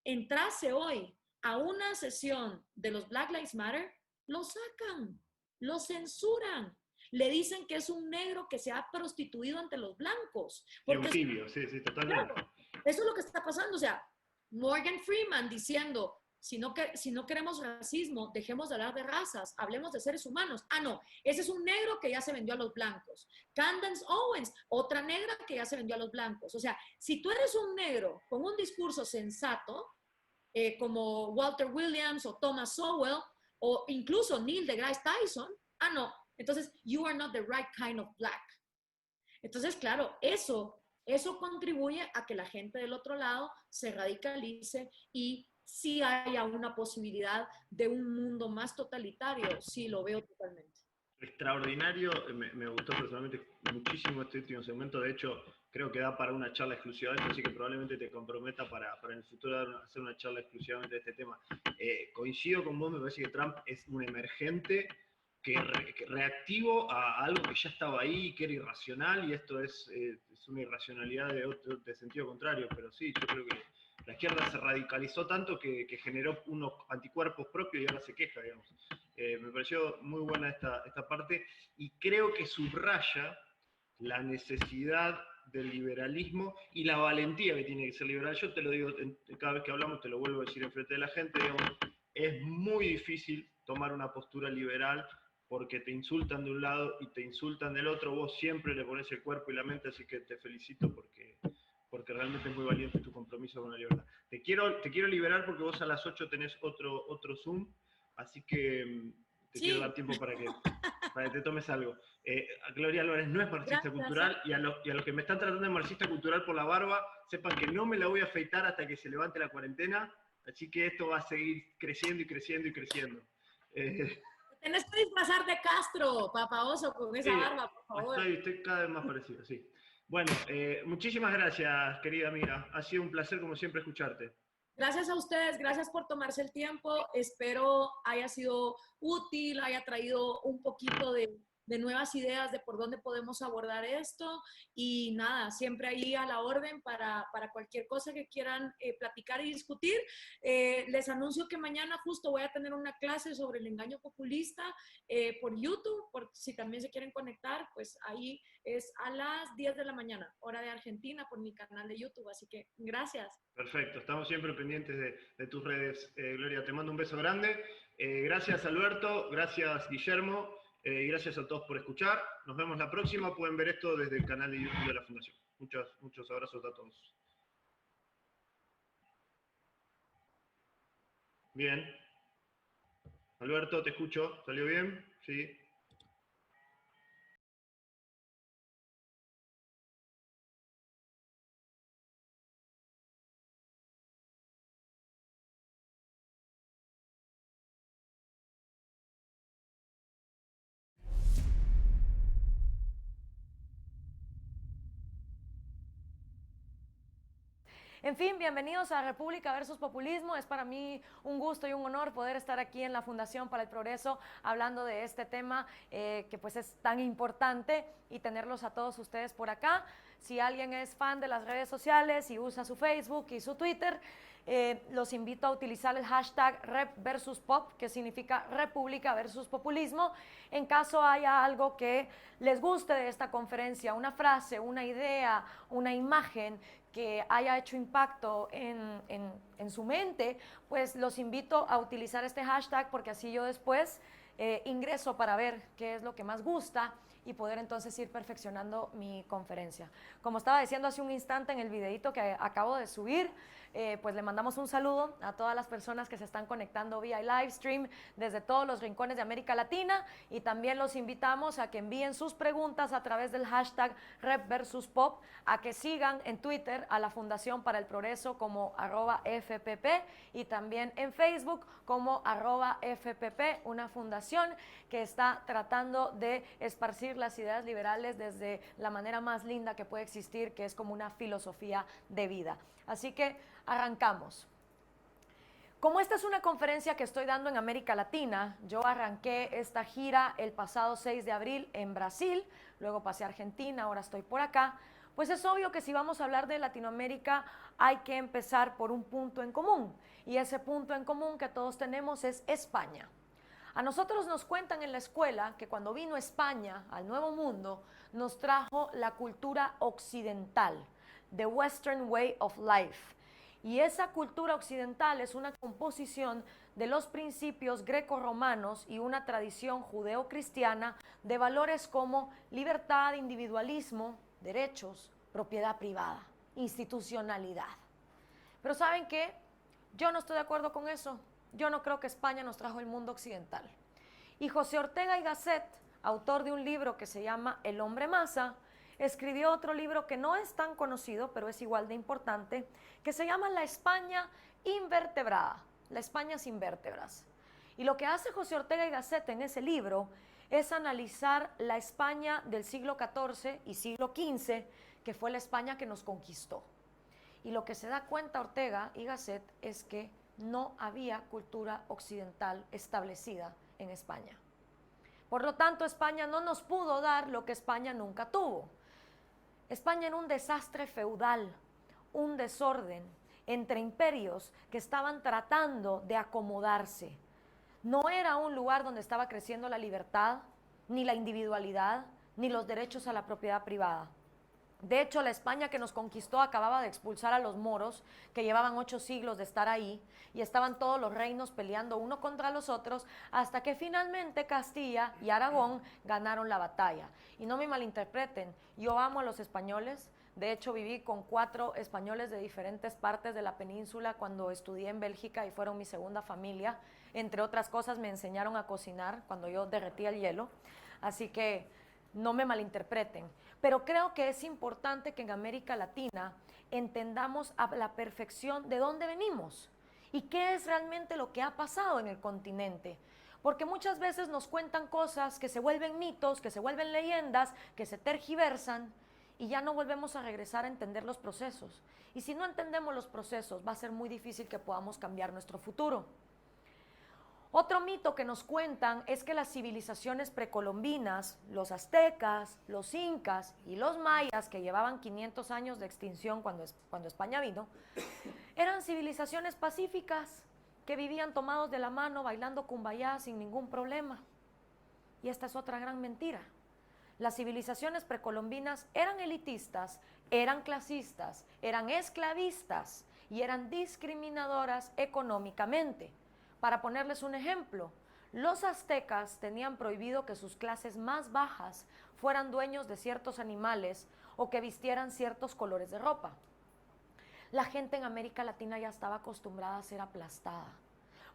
entrase hoy a una sesión de los Black Lives Matter, lo sacan, lo censuran. Le dicen que es un negro que se ha prostituido ante los blancos. Porque tibio, sí, totalmente. Claro, eso es lo que está pasando. O sea, Morgan Freeman diciendo, si no queremos racismo, dejemos de hablar de razas, hablemos de seres humanos. Ah, no, ese es un negro que ya se vendió a los blancos. Candace Owens, otra negra que ya se vendió a los blancos. O sea, si tú eres un negro con un discurso sensato, como Walter Williams o Thomas Sowell, o incluso Neil deGrasse Tyson, ah, no, entonces you are not the right kind of black. Entonces, claro, eso contribuye a que la gente del otro lado se radicalice y sí haya una posibilidad de un mundo más totalitario, sí lo veo totalmente. Extraordinario, me gustó personalmente muchísimo este último segmento, de hecho creo que da para una charla exclusiva de esto, así que probablemente te comprometa para en el futuro hacer una charla exclusivamente de este tema. Coincido con vos, me parece que Trump es un emergente que reactivo a algo que ya estaba ahí, que era irracional, y esto es una irracionalidad de sentido contrario, pero sí, yo creo que la izquierda se radicalizó tanto que generó unos anticuerpos propios y ahora se queja, digamos. Me pareció muy buena esta parte y creo que subraya la necesidad del liberalismo y la valentía que tiene que ser liberal. Yo te lo digo cada vez que hablamos, te lo vuelvo a decir enfrente de la gente, digamos, es muy difícil tomar una postura liberal porque te insultan de un lado y te insultan del otro, vos siempre le pones el cuerpo y la mente, así que te felicito porque realmente es muy valiente tu compromiso con la libertad. Te quiero liberar porque vos a las 8 tenés otro Zoom, así que te quiero dar tiempo para que te tomes algo. Gloria Álvarez no es marxista cultural y a los que me están tratando de marxista cultural por la barba, sepan que no me la voy a afeitar hasta que se levante la cuarentena, así que esto va a seguir creciendo y creciendo y creciendo. Tenés que disfrazar de Castro, Papa Oso, con esa barba, por favor. Estoy cada vez más parecido, sí. Bueno, muchísimas gracias, querida amiga. Ha sido un placer, como siempre, escucharte. Gracias a ustedes, gracias por tomarse el tiempo. Espero haya sido útil, haya traído un poquito de nuevas ideas de por dónde podemos abordar esto. Y nada, siempre ahí a la orden para cualquier cosa que quieran platicar y discutir. Les anuncio que mañana justo voy a tener una clase sobre el engaño populista por YouTube, por si también se quieren conectar, pues ahí es a las 10 de la mañana, hora de Argentina, por mi canal de YouTube. Así que gracias. Perfecto, estamos siempre pendientes de tus redes, Gloria. Te mando un beso grande. Gracias, Alberto. Gracias, Guillermo. Y gracias a todos por escuchar. Nos vemos la próxima. Pueden ver esto desde el canal de YouTube de la Fundación. Muchos abrazos a todos. Bien. Alberto, te escucho. ¿Salió bien? Sí. En fin, bienvenidos a República versus Populismo. Es para mí un gusto y un honor poder estar aquí en la Fundación para el Progreso hablando de este tema que pues es tan importante y tenerlos a todos ustedes por acá. Si alguien es fan de las redes sociales y usa su Facebook y su Twitter, los invito a utilizar el hashtag #RepVersusPop, que significa República versus Populismo, en caso haya algo que les guste de esta conferencia, una frase, una idea, una imagen que haya hecho impacto en su mente, pues los invito a utilizar este hashtag porque así yo después ingreso para ver qué es lo que más gusta y poder entonces ir perfeccionando mi conferencia. Como estaba diciendo hace un instante en el videito que acabo de subir, pues le mandamos un saludo a todas las personas que se están conectando vía live stream desde todos los rincones de América Latina, y también los invitamos a que envíen sus preguntas a través del hashtag #RepVersusPop, a que sigan en Twitter a la Fundación para el Progreso como @FPP y también en Facebook como @FPP, una fundación que está tratando de esparcir las ideas liberales desde la manera más linda que puede existir, que es como una filosofía de vida. Así que arrancamos. Como esta es una conferencia que estoy dando en América Latina, yo arranqué esta gira el pasado 6 de abril en Brasil, luego pasé a Argentina, ahora estoy por acá. Pues es obvio que si vamos a hablar de Latinoamérica hay que empezar por un punto en común, y ese punto en común que todos tenemos es España. A nosotros nos cuentan en la escuela que cuando vino España al Nuevo Mundo nos trajo la cultura occidental, the Western Way of Life. Y esa cultura occidental es una composición de los principios grecorromanos y una tradición judeocristiana de valores como libertad, individualismo, derechos, propiedad privada, institucionalidad. Pero ¿saben qué? Yo no estoy de acuerdo con eso. Yo no creo que España nos trajo el mundo occidental. Y José Ortega y Gasset, autor de un libro que se llama El hombre masa, escribió otro libro que no es tan conocido, pero es igual de importante, que se llama La España invertebrada, la España sin vértebras. Y lo que hace José Ortega y Gasset en ese libro es analizar la España del siglo XIV y siglo XV, que fue la España que nos conquistó. Y lo que se da cuenta Ortega y Gasset es que no había cultura occidental establecida en España. Por lo tanto, España no nos pudo dar lo que España nunca tuvo. España era un desastre feudal, un desorden entre imperios que estaban tratando de acomodarse. No era un lugar donde estaba creciendo la libertad, ni la individualidad, ni los derechos a la propiedad privada. De hecho, la España que nos conquistó acababa de expulsar a los moros, que llevaban 8 siglos de estar ahí, y estaban todos los reinos peleando uno contra los otros, hasta que finalmente Castilla y Aragón ganaron la batalla. Y no me malinterpreten, yo amo a los españoles. De hecho, viví con 4 españoles de diferentes partes de la península cuando estudié en Bélgica y fueron mi segunda familia. Entre otras cosas, me enseñaron a cocinar cuando yo derretía el hielo. Así que no me malinterpreten. Pero creo que es importante que en América Latina entendamos a la perfección de dónde venimos y qué es realmente lo que ha pasado en el continente. Porque muchas veces nos cuentan cosas que se vuelven mitos, que se vuelven leyendas, que se tergiversan y ya no volvemos a regresar a entender los procesos. Y si no entendemos los procesos, va a ser muy difícil que podamos cambiar nuestro futuro. Otro mito que nos cuentan es que las civilizaciones precolombinas, los aztecas, los incas y los mayas, que llevaban 500 años de extinción cuando España vino, eran civilizaciones pacíficas que vivían tomados de la mano, bailando cumbayá sin ningún problema. Y esta es otra gran mentira. Las civilizaciones precolombinas eran elitistas, eran clasistas, eran esclavistas y eran discriminadoras económicamente. Para ponerles un ejemplo, los aztecas tenían prohibido que sus clases más bajas fueran dueños de ciertos animales o que vistieran ciertos colores de ropa. La gente en América Latina ya estaba acostumbrada a ser aplastada.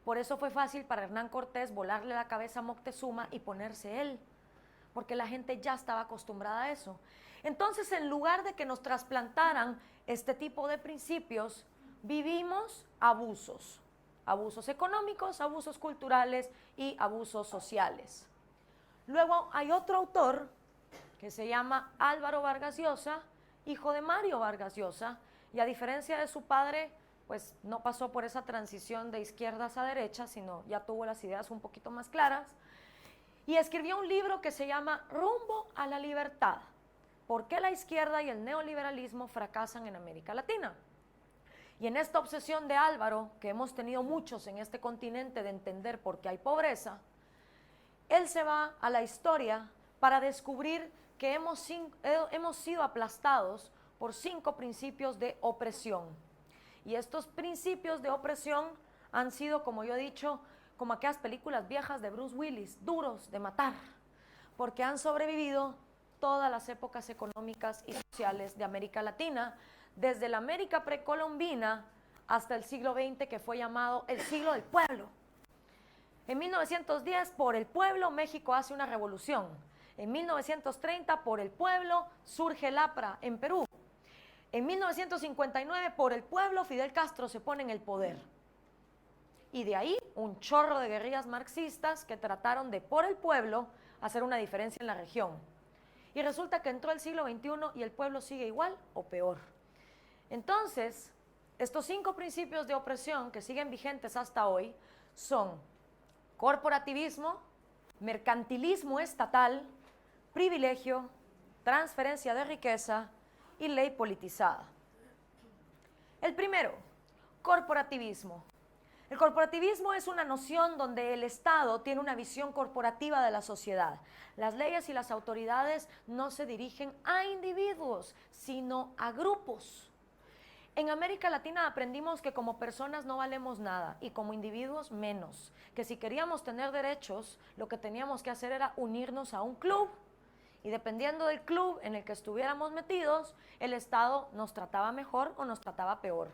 Por eso fue fácil para Hernán Cortés volarle la cabeza a Moctezuma y ponerse él, porque la gente ya estaba acostumbrada a eso. Entonces, en lugar de que nos trasplantaran este tipo de principios, vivimos abusos. Abusos económicos, abusos culturales y abusos sociales. Luego hay otro autor que se llama Álvaro Vargas Llosa, hijo de Mario Vargas Llosa, y a diferencia de su padre, pues no pasó por esa transición de izquierdas a derechas, sino ya tuvo las ideas un poquito más claras, y escribió un libro que se llama Rumbo a la Libertad. ¿Por qué la izquierda y el neoliberalismo fracasan en América Latina? Y en esta obsesión de Álvaro, que hemos tenido muchos en este continente de entender por qué hay pobreza, él se va a la historia para descubrir que hemos sido aplastados por 5 principios de opresión. Y estos principios de opresión han sido, como yo he dicho, como aquellas películas viejas de Bruce Willis, duros de matar, porque han sobrevivido todas las épocas económicas y sociales de América Latina, desde la América precolombina hasta el siglo XX, que fue llamado el siglo del pueblo. En 1910, por el pueblo, México hace una revolución. En 1930, por el pueblo, surge el APRA en Perú. En 1959, por el pueblo, Fidel Castro se pone en el poder. Y de ahí, un chorro de guerrillas marxistas que trataron de, por el pueblo, hacer una diferencia en la región. Y resulta que entró el siglo XXI y el pueblo sigue igual o peor. Entonces, estos 5 principios de opresión que siguen vigentes hasta hoy son corporativismo, mercantilismo estatal, privilegio, transferencia de riqueza y ley politizada. El primero, corporativismo. El corporativismo es una noción donde el Estado tiene una visión corporativa de la sociedad. Las leyes y las autoridades no se dirigen a individuos, sino a grupos. En América Latina aprendimos que como personas no valemos nada y como individuos menos, que si queríamos tener derechos, lo que teníamos que hacer era unirnos a un club y dependiendo del club en el que estuviéramos metidos, el Estado nos trataba mejor o nos trataba peor.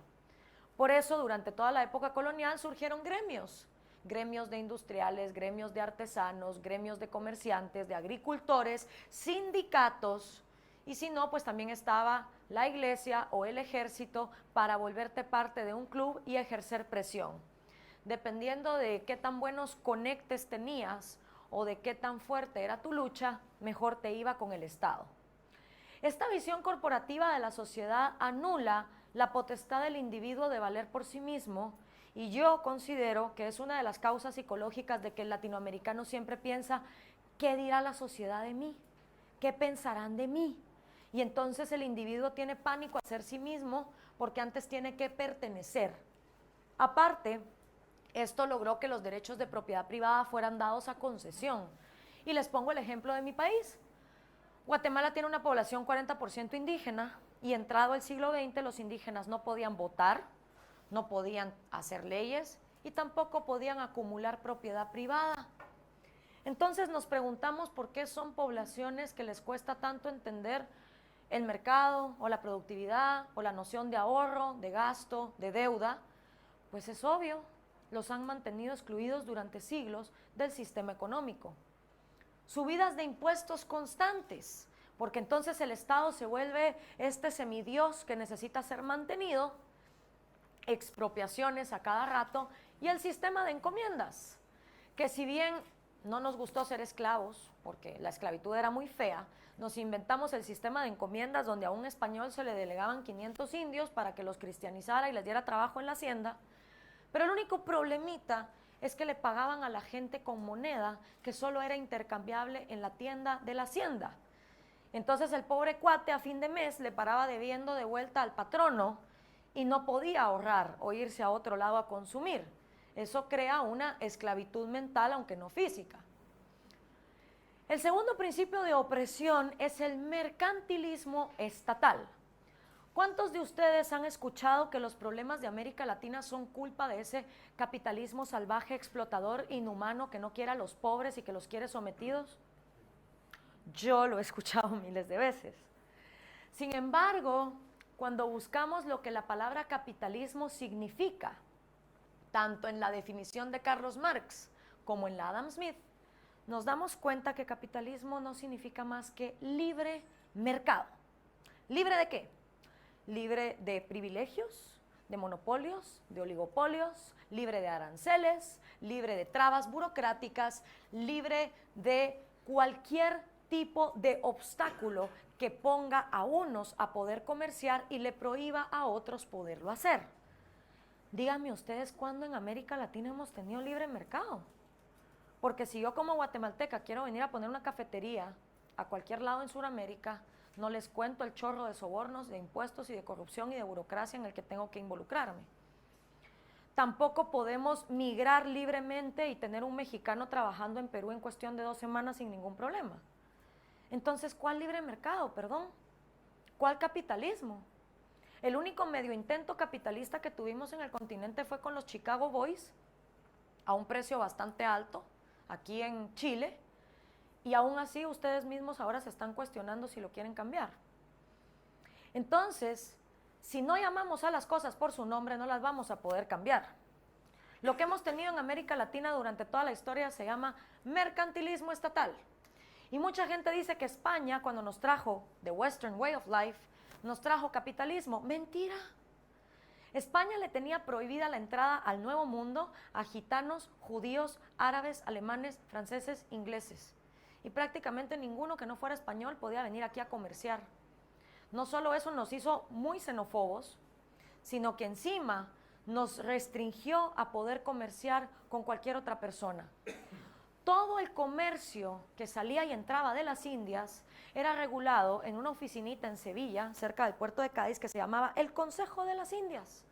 Por eso durante toda la época colonial surgieron gremios, gremios de industriales, gremios de artesanos, gremios de comerciantes, de agricultores, sindicatos, y si no, pues también estaba la iglesia o el ejército para volverte parte de un club y ejercer presión. Dependiendo de qué tan buenos conectes tenías o de qué tan fuerte era tu lucha, mejor te iba con el Estado. Esta visión corporativa de la sociedad anula la potestad del individuo de valer por sí mismo y yo considero que es una de las causas psicológicas de que el latinoamericano siempre piensa, ¿qué dirá la sociedad de mí? ¿Qué pensarán de mí? Y entonces el individuo tiene pánico a ser sí mismo porque antes tiene que pertenecer. Aparte, esto logró que los derechos de propiedad privada fueran dados a concesión. Y les pongo el ejemplo de mi país. Guatemala tiene una población 40% indígena y entrado el siglo XX los indígenas no podían votar, no podían hacer leyes y tampoco podían acumular propiedad privada. Entonces nos preguntamos por qué son poblaciones que les cuesta tanto entender el mercado o la productividad o la noción de ahorro, de gasto, de deuda. Pues es obvio, los han mantenido excluidos durante siglos del sistema económico. Subidas de impuestos constantes, porque entonces el Estado se vuelve este semidios que necesita ser mantenido, expropiaciones a cada rato y el sistema de encomiendas, que si bien no nos gustó ser esclavos, porque la esclavitud era muy fea, nos inventamos el sistema de encomiendas donde a un español se le delegaban 500 indios para que los cristianizara y les diera trabajo en la hacienda, pero el único problemita es que le pagaban a la gente con moneda que solo era intercambiable en la tienda de la hacienda. Entonces el pobre cuate a fin de mes le paraba debiendo de vuelta al patrono y no podía ahorrar o irse a otro lado a consumir. Eso crea una esclavitud mental, aunque no física. El segundo principio de opresión es el mercantilismo estatal. ¿Cuántos de ustedes han escuchado que los problemas de América Latina son culpa de ese capitalismo salvaje, explotador, inhumano, que no quiere a los pobres y que los quiere sometidos? Yo lo he escuchado miles de veces. Sin embargo, cuando buscamos lo que la palabra capitalismo significa, tanto en la definición de Carlos Marx como en la Adam Smith, nos damos cuenta que capitalismo no significa más que libre mercado. ¿Libre de qué? Libre de privilegios, de monopolios, de oligopolios, libre de aranceles, libre de trabas burocráticas, libre de cualquier tipo de obstáculo que ponga a unos a poder comerciar y le prohíba a otros poderlo hacer. Díganme ustedes cuándo en América Latina hemos tenido libre mercado. Porque si yo como guatemalteca quiero venir a poner una cafetería a cualquier lado en Sudamérica, no les cuento el chorro de sobornos, de impuestos y de corrupción y de burocracia en el que tengo que involucrarme. Tampoco podemos migrar libremente y tener un mexicano trabajando en Perú en cuestión de 2 semanas sin ningún problema. Entonces, ¿cuál libre mercado, perdón? ¿Cuál capitalismo? El único medio intento capitalista que tuvimos en el continente fue con los Chicago Boys, a un precio bastante alto, aquí en Chile, y aún así ustedes mismos ahora se están cuestionando si lo quieren cambiar. Entonces, si no llamamos a las cosas por su nombre, no las vamos a poder cambiar. Lo que hemos tenido en América Latina durante toda la historia se llama mercantilismo estatal. Y mucha gente dice que España, cuando nos trajo the Western Way of Life, nos trajo capitalismo. Mentira. España le tenía prohibida la entrada al Nuevo Mundo a gitanos, judíos, árabes, alemanes, franceses, ingleses. Y prácticamente ninguno que no fuera español podía venir aquí a comerciar. No solo eso nos hizo muy xenófobos, sino que encima nos restringió a poder comerciar con cualquier otra persona. Todo el comercio que salía y entraba de las Indias era regulado en una oficinita en Sevilla, cerca del puerto de Cádiz, que se llamaba el Consejo de las Indias.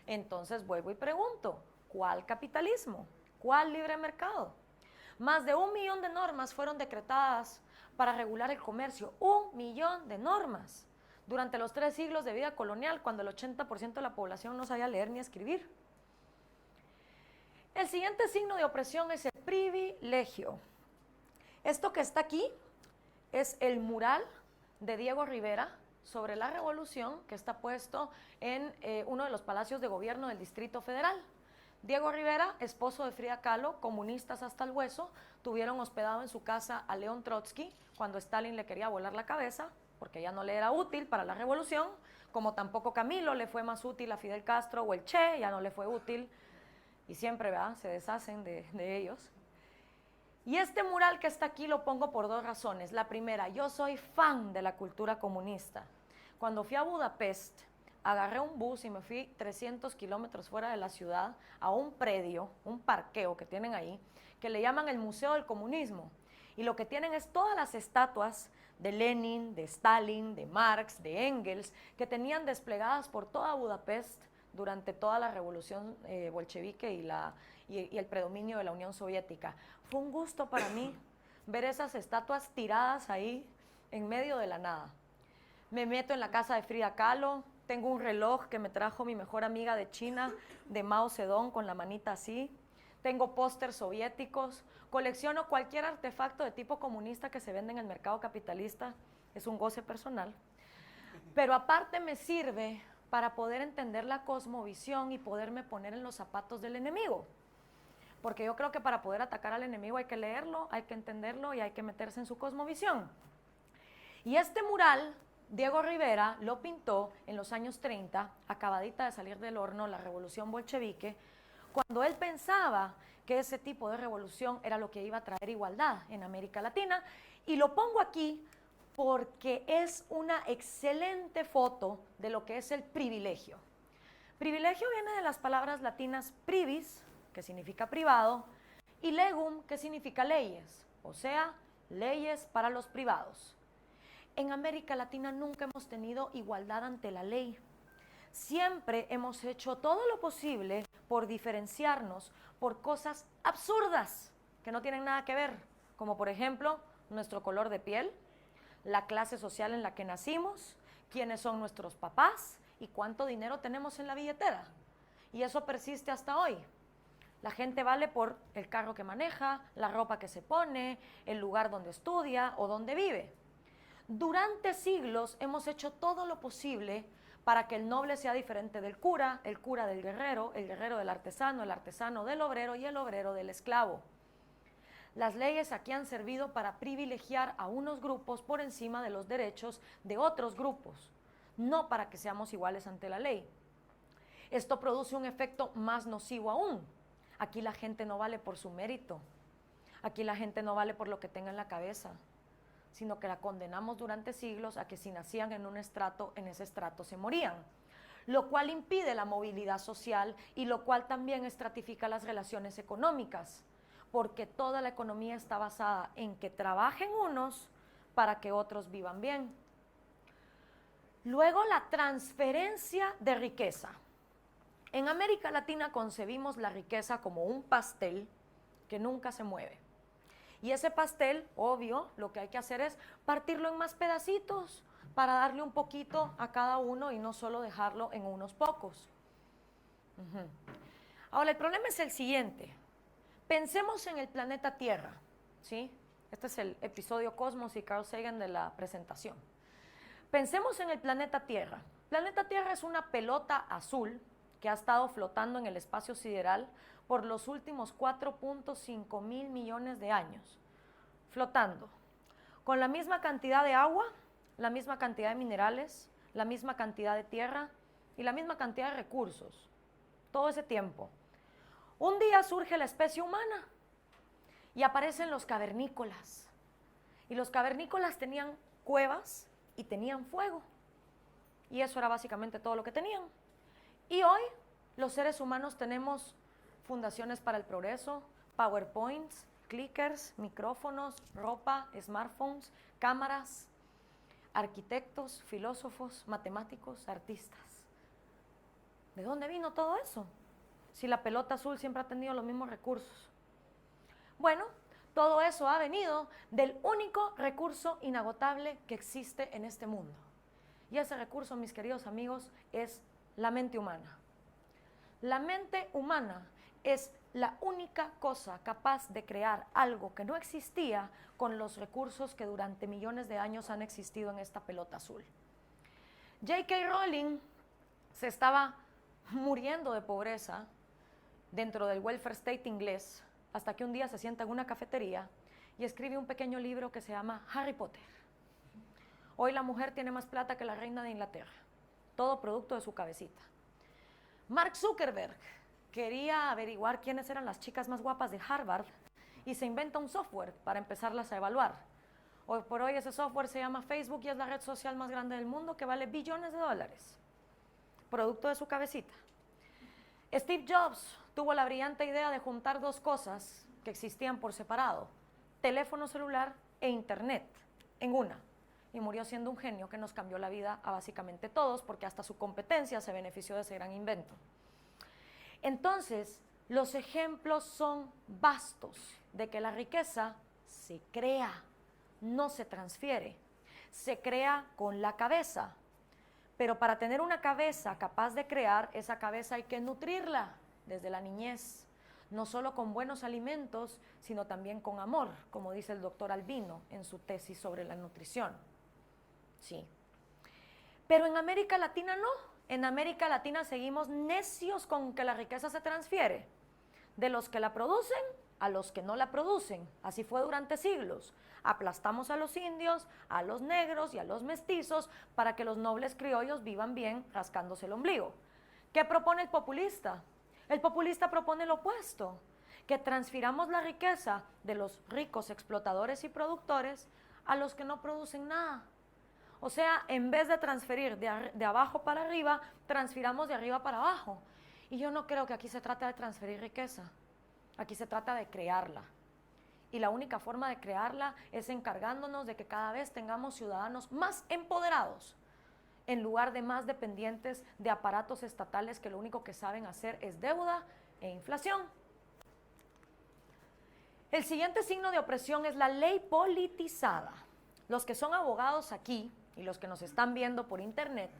Entonces vuelvo y pregunto, ¿cuál capitalismo? ¿Cuál libre mercado? Más de 1 millón de normas fueron decretadas para regular el comercio. 1 millón de normas. durante los 3 siglos de vida colonial, cuando el 80% de la población no sabía leer ni escribir. El siguiente signo de opresión es el privilegio. Esto que está aquí es el mural de Diego Rivera sobre la revolución, que está puesto en uno de los palacios de gobierno del Distrito Federal. Diego Rivera, esposo de Frida Kahlo, comunistas hasta el hueso, tuvieron hospedado en su casa a León Trotsky cuando Stalin le quería volar la cabeza, porque ya no le era útil para la revolución, como tampoco Camilo le fue más útil a Fidel Castro, o el Che ya no le fue útil, y siempre, ¿verdad?, se deshacen de ellos. Y este mural que está aquí lo pongo por 2 razones. La primera, yo soy fan de la cultura comunista. Cuando fui a Budapest, agarré un bus y me fui 300 kilómetros fuera de la ciudad a un predio, un parqueo que tienen ahí, que le llaman el Museo del Comunismo. Y lo que tienen es todas las estatuas de Lenin, de Stalin, de Marx, de Engels, que tenían desplegadas por toda Budapest durante toda la revolución bolchevique y el predominio de la Unión Soviética. Fue un gusto para mí ver esas estatuas tiradas ahí en medio de la nada. Me meto en la casa de Frida Kahlo, tengo un reloj que me trajo mi mejor amiga de China, de Mao Zedong, con la manita así. Tengo pósters soviéticos, colecciono cualquier artefacto de tipo comunista que se vende en el mercado capitalista, es un goce personal. Pero aparte me sirve para poder entender la cosmovisión y poderme poner en los zapatos del enemigo. Porque yo creo que para poder atacar al enemigo hay que leerlo, hay que entenderlo y hay que meterse en su cosmovisión. Y este mural, Diego Rivera lo pintó en los años 30, acabadita de salir del horno la revolución bolchevique, cuando él pensaba que ese tipo de revolución era lo que iba a traer igualdad en América Latina. Y lo pongo aquí porque es una excelente foto de lo que es el privilegio. Privilegio viene de las palabras latinas privis, que significa privado, y legum, que significa leyes, o sea, leyes para los privados. En América Latina nunca hemos tenido igualdad ante la ley. Siempre hemos hecho todo lo posible por diferenciarnos por cosas absurdas que no tienen nada que ver, como por ejemplo nuestro color de piel, la clase social en la que nacimos, quiénes son nuestros papás y cuánto dinero tenemos en la billetera. Y eso persiste hasta hoy. La gente vale por el carro que maneja, la ropa que se pone, el lugar donde estudia o donde vive. Durante siglos hemos hecho todo lo posible para que el noble sea diferente del cura, el cura del guerrero, el guerrero del artesano, el artesano del obrero y el obrero del esclavo. Las leyes aquí han servido para privilegiar a unos grupos por encima de los derechos de otros grupos, no para que seamos iguales ante la ley. Esto produce un efecto más nocivo aún. Aquí la gente no vale por su mérito, aquí la gente no vale por lo que tenga en la cabeza, sino que la condenamos durante siglos a que si nacían en un estrato, en ese estrato se morían, lo cual impide la movilidad social y lo cual también estratifica las relaciones económicas, porque toda la economía está basada en que trabajen unos para que otros vivan bien. Luego, la transferencia de riqueza. En América Latina concebimos la riqueza como un pastel que nunca se mueve. Y ese pastel, obvio, lo que hay que hacer es partirlo en más pedacitos para darle un poquito a cada uno y no solo dejarlo en unos pocos. Ahora, el problema es el siguiente. Pensemos en el planeta Tierra, ¿sí? Este es el episodio Cosmos y Carl Sagan de la presentación. Pensemos en el planeta Tierra. El planeta Tierra es una pelota azul que ha estado flotando en el espacio sideral por los últimos 4.5 mil millones de años, flotando, con la misma cantidad de agua, la misma cantidad de minerales, la misma cantidad de tierra y la misma cantidad de recursos, todo ese tiempo. Un día surge la especie humana y aparecen los cavernícolas, y los cavernícolas tenían cuevas y tenían fuego, y eso era básicamente todo lo que tenían. Y hoy los seres humanos tenemos fundaciones para el progreso, PowerPoints, clickers, micrófonos, ropa, smartphones, cámaras, arquitectos, filósofos, matemáticos, artistas. ¿De dónde vino todo eso? Si la pelota azul siempre ha tenido los mismos recursos. Bueno, todo eso ha venido del único recurso inagotable que existe en este mundo. Y ese recurso, mis queridos amigos, es la mente humana. La mente humana es la única cosa capaz de crear algo que no existía con los recursos que durante millones de años han existido en esta pelota azul. J.K. Rowling se estaba muriendo de pobreza dentro del welfare state inglés, hasta que un día se sienta en una cafetería y escribe un pequeño libro que se llama Harry Potter. Hoy la mujer tiene más plata que la reina de Inglaterra, todo producto de su cabecita. Mark Zuckerberg quería averiguar quiénes eran las chicas más guapas de Harvard y se inventa un software para empezarlas a evaluar. Hoy por hoy ese software se llama Facebook y es la red social más grande del mundo que vale billones de dólares, producto de su cabecita. Steve Jobs tuvo la brillante idea de juntar dos cosas que existían por separado, teléfono celular e internet, en una, y murió siendo un genio que nos cambió la vida a básicamente todos, porque hasta su competencia se benefició de ese gran invento. Entonces, los ejemplos son vastos de que la riqueza se crea, no se transfiere, se crea con la cabeza. Pero para tener una cabeza capaz de crear, esa cabeza hay que nutrirla desde la niñez, no solo con buenos alimentos, sino también con amor, como dice el doctor Albino en su tesis sobre la nutrición. Sí. Pero en América Latina no. En América Latina seguimos necios con que la riqueza se transfiere de los que la producen a los que no la producen. Así fue durante siglos. Aplastamos a los indios, a los negros y a los mestizos para que los nobles criollos vivan bien rascándose el ombligo. ¿Qué propone el populista? El populista propone lo opuesto, que transfiramos la riqueza de los ricos explotadores y productores a los que no producen nada. O sea, en vez de transferir de abajo para arriba, transfiramos de arriba para abajo. Y yo no creo que aquí se trate de transferir riqueza. Aquí se trata de crearla. Y la única forma de crearla es encargándonos de que cada vez tengamos ciudadanos más empoderados, en lugar de más dependientes de aparatos estatales que lo único que saben hacer es deuda e inflación. El siguiente signo de opresión es la ley politizada. Los que son abogados aquí y los que nos están viendo por internet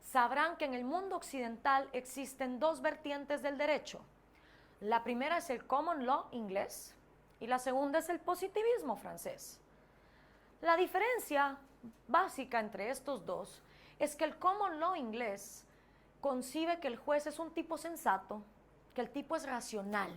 sabrán que en el mundo occidental existen dos vertientes del derecho. La primera es el common law inglés y la segunda es el positivismo francés. La diferencia básica entre estos dos es que el common law inglés concibe que el juez es un tipo sensato, que el tipo es racional,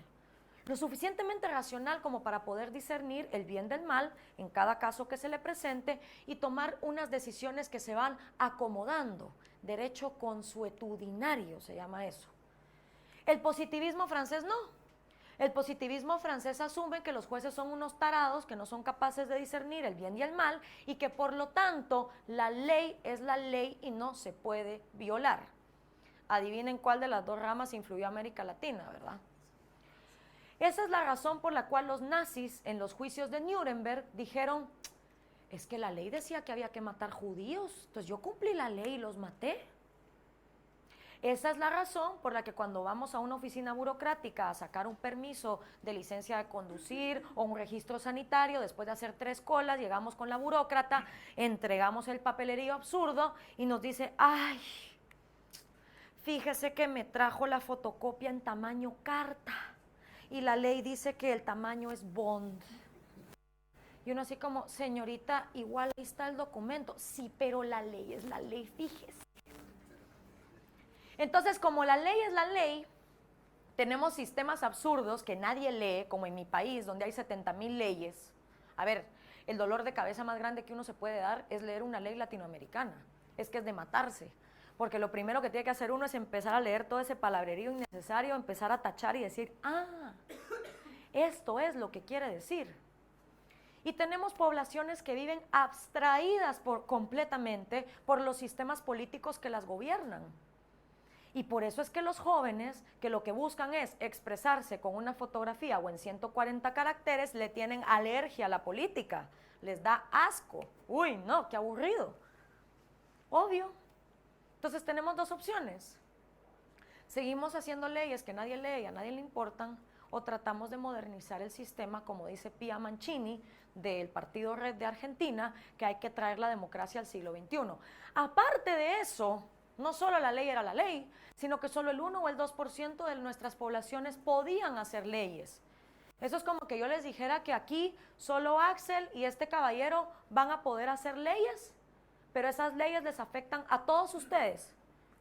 lo suficientemente racional como para poder discernir el bien del mal en cada caso que se le presente y tomar unas decisiones que se van acomodando, derecho consuetudinario se llama eso. El positivismo francés no. El positivismo francés asume que los jueces son unos tarados que no son capaces de discernir el bien y el mal y que por lo tanto la ley es la ley y no se puede violar. Adivinen cuál de las dos ramas influyó a América Latina, ¿verdad? Esa es la razón por la cual los nazis en los juicios de Nuremberg dijeron, es que la ley decía que había que matar judíos, entonces yo cumplí la ley y los maté. Esa es la razón por la que cuando vamos a una oficina burocrática a sacar un permiso de licencia de conducir o un registro sanitario, después de hacer 3 colas, llegamos con la burócrata, entregamos el papelerío absurdo y nos dice, ay, fíjese que me trajo la fotocopia en tamaño carta y la ley dice que el tamaño es bond. Y uno así como, señorita, igual ahí está el documento. Sí, pero la ley es la ley, fíjese. Entonces, como la ley es la ley, tenemos sistemas absurdos que nadie lee, como en mi país, donde hay 70,000 leyes. A ver, el dolor de cabeza más grande que uno se puede dar es leer una ley latinoamericana. Es que es de matarse. Porque lo primero que tiene que hacer uno es empezar a leer todo ese palabrerío innecesario, empezar a tachar y decir, ah, esto es lo que quiere decir. Y tenemos poblaciones que viven abstraídas completamente por los sistemas políticos que las gobiernan. Y por eso es que los jóvenes, que lo que buscan es expresarse con una fotografía o en 140 caracteres, le tienen alergia a la política, les da asco. Uy, no, qué aburrido. Obvio. Entonces tenemos dos opciones. Seguimos haciendo leyes que nadie lee y a nadie le importan, o tratamos de modernizar el sistema, como dice Pia Mancini, del Partido Red de Argentina, que hay que traer la democracia al siglo XXI. Aparte de eso, no solo la ley era la ley, sino que solo el 1 o el 2% de nuestras poblaciones podían hacer leyes. Eso es como que yo les dijera que aquí solo Axel y este caballero van a poder hacer leyes, pero esas leyes les afectan a todos ustedes.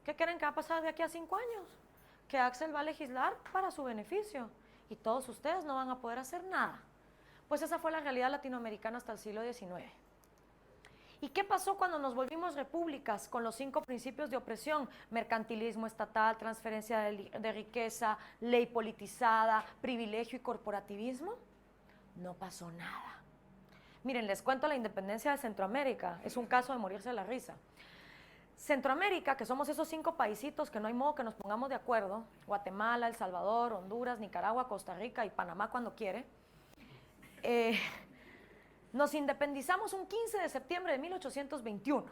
¿Qué creen que va a pasar de aquí a 5 años? Que Axel va a legislar para su beneficio y todos ustedes no van a poder hacer nada. Pues esa fue la realidad latinoamericana hasta el siglo XIX. ¿Y qué pasó cuando nos volvimos repúblicas con los 5 principios de opresión? Mercantilismo estatal, transferencia de riqueza, ley politizada, privilegio y corporativismo. No pasó nada. Miren, les cuento la independencia de Centroamérica. Es un caso de morirse de la risa. Centroamérica, que somos esos 5 paisitos que no hay modo que nos pongamos de acuerdo, Guatemala, El Salvador, Honduras, Nicaragua, Costa Rica y Panamá cuando quiere, nos independizamos un 15 de septiembre de 1821,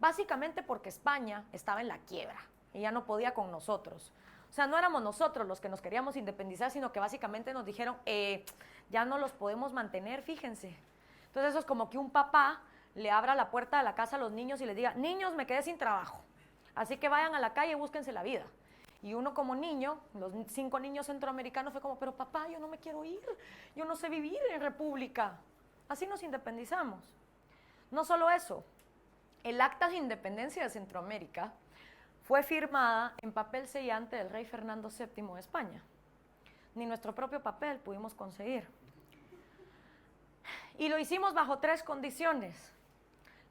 básicamente porque España estaba en la quiebra y ya no podía con nosotros. O sea, no éramos nosotros los que nos queríamos independizar, sino que básicamente nos dijeron, ya no los podemos mantener, fíjense. Entonces eso es como que un papá le abra la puerta de la casa a los niños y les diga, niños, me quedé sin trabajo, así que vayan a la calle y búsquense la vida. Y uno como niño, los 5 niños centroamericanos fue como, pero papá, yo no me quiero ir, yo no sé vivir en república. Así nos independizamos. No solo eso, el acta de independencia de Centroamérica fue firmada en papel sellante del rey Fernando VII de España. Ni nuestro propio papel pudimos conseguir. Y lo hicimos bajo 3 condiciones.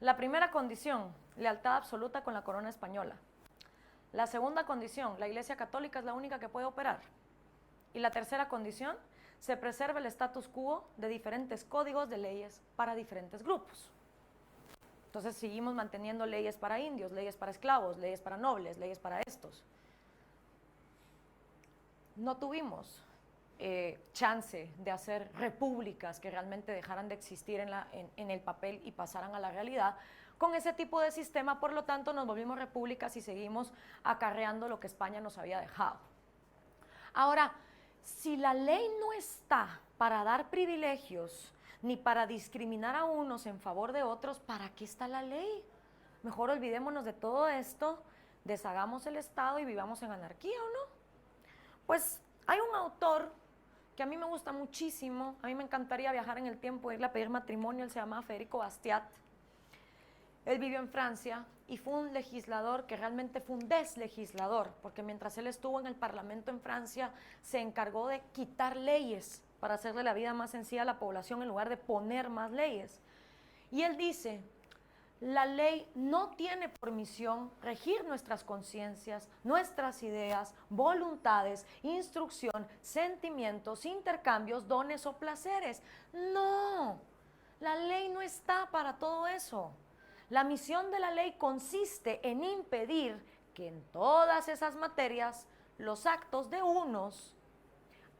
La primera condición, lealtad absoluta con la corona española. La segunda condición, la Iglesia Católica es la única que puede operar. Y la tercera condición, se preserva el status quo de diferentes códigos de leyes para diferentes grupos. Entonces seguimos manteniendo leyes para indios, leyes para esclavos, leyes para nobles, leyes para estos. No tuvimos chance de hacer repúblicas que realmente dejaran de existir en el papel y pasaran a la realidad. Con ese tipo de sistema, por lo tanto, nos volvimos repúblicas y seguimos acarreando lo que España nos había dejado. Ahora, si la ley no está para dar privilegios ni para discriminar a unos en favor de otros, ¿para qué está la ley? Mejor olvidémonos de todo esto, deshagamos el Estado y vivamos en anarquía, ¿o no? Pues hay un autor que a mí me gusta muchísimo, a mí me encantaría viajar en el tiempo, irle a pedir matrimonio, él se llama Federico Bastiat. Él vivió en Francia y fue un legislador que realmente fue un deslegislador, porque mientras él estuvo en el Parlamento en Francia, se encargó de quitar leyes para hacerle la vida más sencilla a la población en lugar de poner más leyes. Y él dice, la ley no tiene por misión regir nuestras conciencias, nuestras ideas, voluntades, instrucción, sentimientos, intercambios, dones o placeres. No, la ley no está para todo eso. La misión de la ley consiste en impedir que en todas esas materias los actos de unos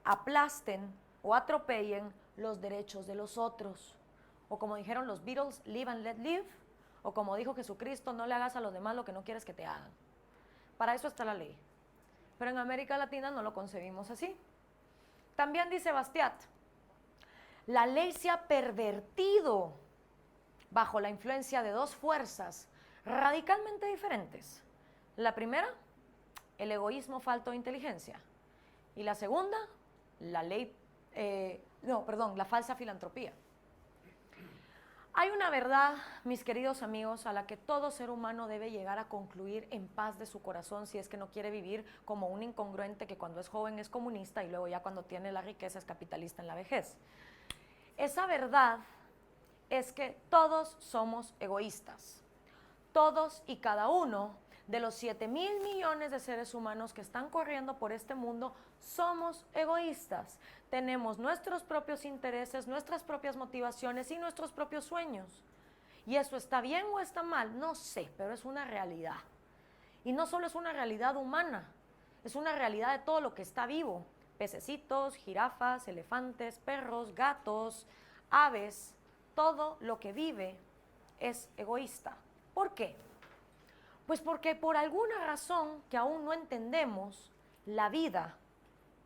aplasten o atropellen los derechos de los otros. O como dijeron los Beatles, live and let live. O como dijo Jesucristo, no le hagas a los demás lo que no quieres que te hagan. Para eso está la ley. Pero en América Latina no lo concebimos así. También dice Bastiat, la ley se ha pervertido bajo la influencia de 2 fuerzas radicalmente diferentes. La primera, el egoísmo falto de inteligencia. Y la segunda, la falsa filantropía. Hay una verdad, mis queridos amigos, a la que todo ser humano debe llegar a concluir en paz de su corazón si es que no quiere vivir como un incongruente que cuando es joven es comunista y luego ya cuando tiene la riqueza es capitalista en la vejez. Esa verdad es que todos somos egoístas. Todos y cada uno de los 7,000 millones de seres humanos que están corriendo por este mundo somos egoístas. Tenemos nuestros propios intereses, nuestras propias motivaciones y nuestros propios sueños. ¿Y eso está bien o está mal? No sé, pero es una realidad. Y no solo es una realidad humana, es una realidad de todo lo que está vivo. Pececitos, jirafas, elefantes, perros, gatos, aves, todo lo que vive es egoísta. ¿Por qué? Pues porque por alguna razón que aún no entendemos, la vida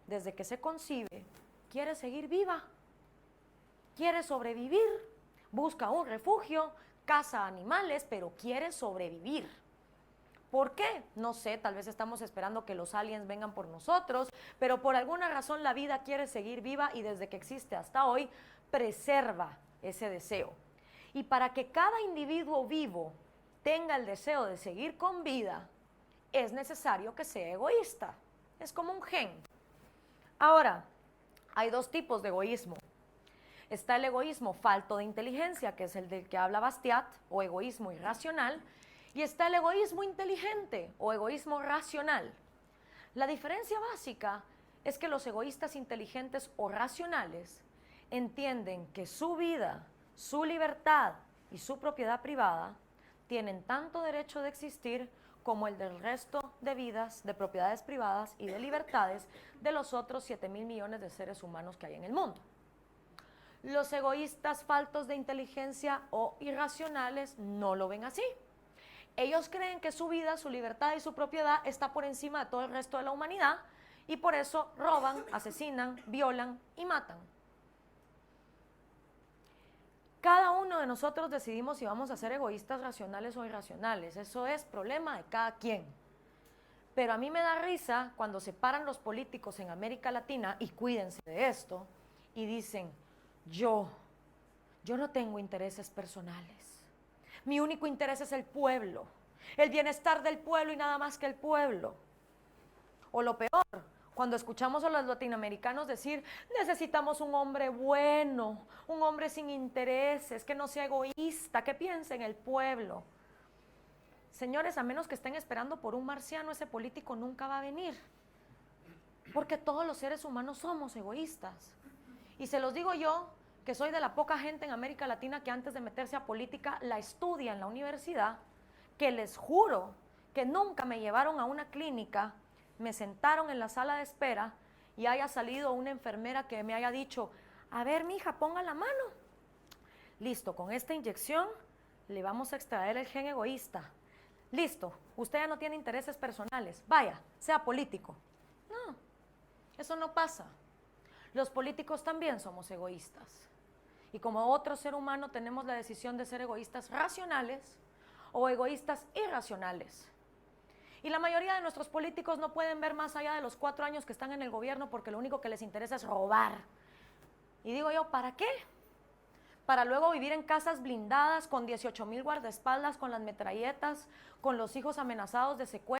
desde que se concibe, quiere seguir viva, quiere sobrevivir, busca un refugio, caza animales, pero quiere sobrevivir. ¿Por qué? No sé, tal vez estamos esperando que los aliens vengan por nosotros, pero por alguna razón la vida quiere seguir viva y desde que existe hasta hoy preserva ese deseo. Y para que cada individuo vivo tenga el deseo de seguir con vida, es necesario que sea egoísta. Es como un gen. Ahora, hay dos tipos de egoísmo. Está el egoísmo falto de inteligencia, que es el del que habla Bastiat, o egoísmo irracional, y está el egoísmo inteligente, o egoísmo racional. La diferencia básica es que los egoístas inteligentes o racionales entienden que su vida, su libertad y su propiedad privada tienen tanto derecho de existir como el del resto de vidas, de propiedades privadas y de libertades de los otros 7.000 millones de seres humanos que hay en el mundo. Los egoístas faltos de inteligencia o irracionales no lo ven así. Ellos creen que su vida, su libertad y su propiedad está por encima de todo el resto de la humanidad y por eso roban, asesinan, violan y matan. Cada uno de nosotros decidimos si vamos a ser egoístas, racionales o irracionales. Eso es problema de cada quien. Pero a mí me da risa cuando se paran los políticos en América Latina, y cuídense de esto, y dicen, yo no tengo intereses personales. Mi único interés es el pueblo, el bienestar del pueblo y nada más que el pueblo. O lo peor, cuando escuchamos a los latinoamericanos decir, necesitamos un hombre bueno, un hombre sin intereses, que no sea egoísta, que piense en el pueblo. Señores, a menos que estén esperando por un marciano, ese político nunca va a venir. Porque todos los seres humanos somos egoístas. Y se los digo yo, que soy de la poca gente en América Latina que antes de meterse a política la estudia en la universidad, que les juro que nunca me llevaron a una clínica, me sentaron en la sala de espera y haya salido una enfermera que me haya dicho, a ver, mija, ponga la mano. Listo, con esta inyección le vamos a extraer el gen egoísta. Listo, usted ya no tiene intereses personales, vaya, sea político. No, eso no pasa. Los políticos también somos egoístas. Y como otro ser humano tenemos la decisión de ser egoístas racionales o egoístas irracionales. Y la mayoría de nuestros políticos no pueden ver más allá de los 4 años que están en el gobierno porque lo único que les interesa es robar. Y digo yo, ¿para qué? Para luego vivir en casas blindadas con 18,000 guardaespaldas, con las metralletas, con los hijos amenazados de secuestro.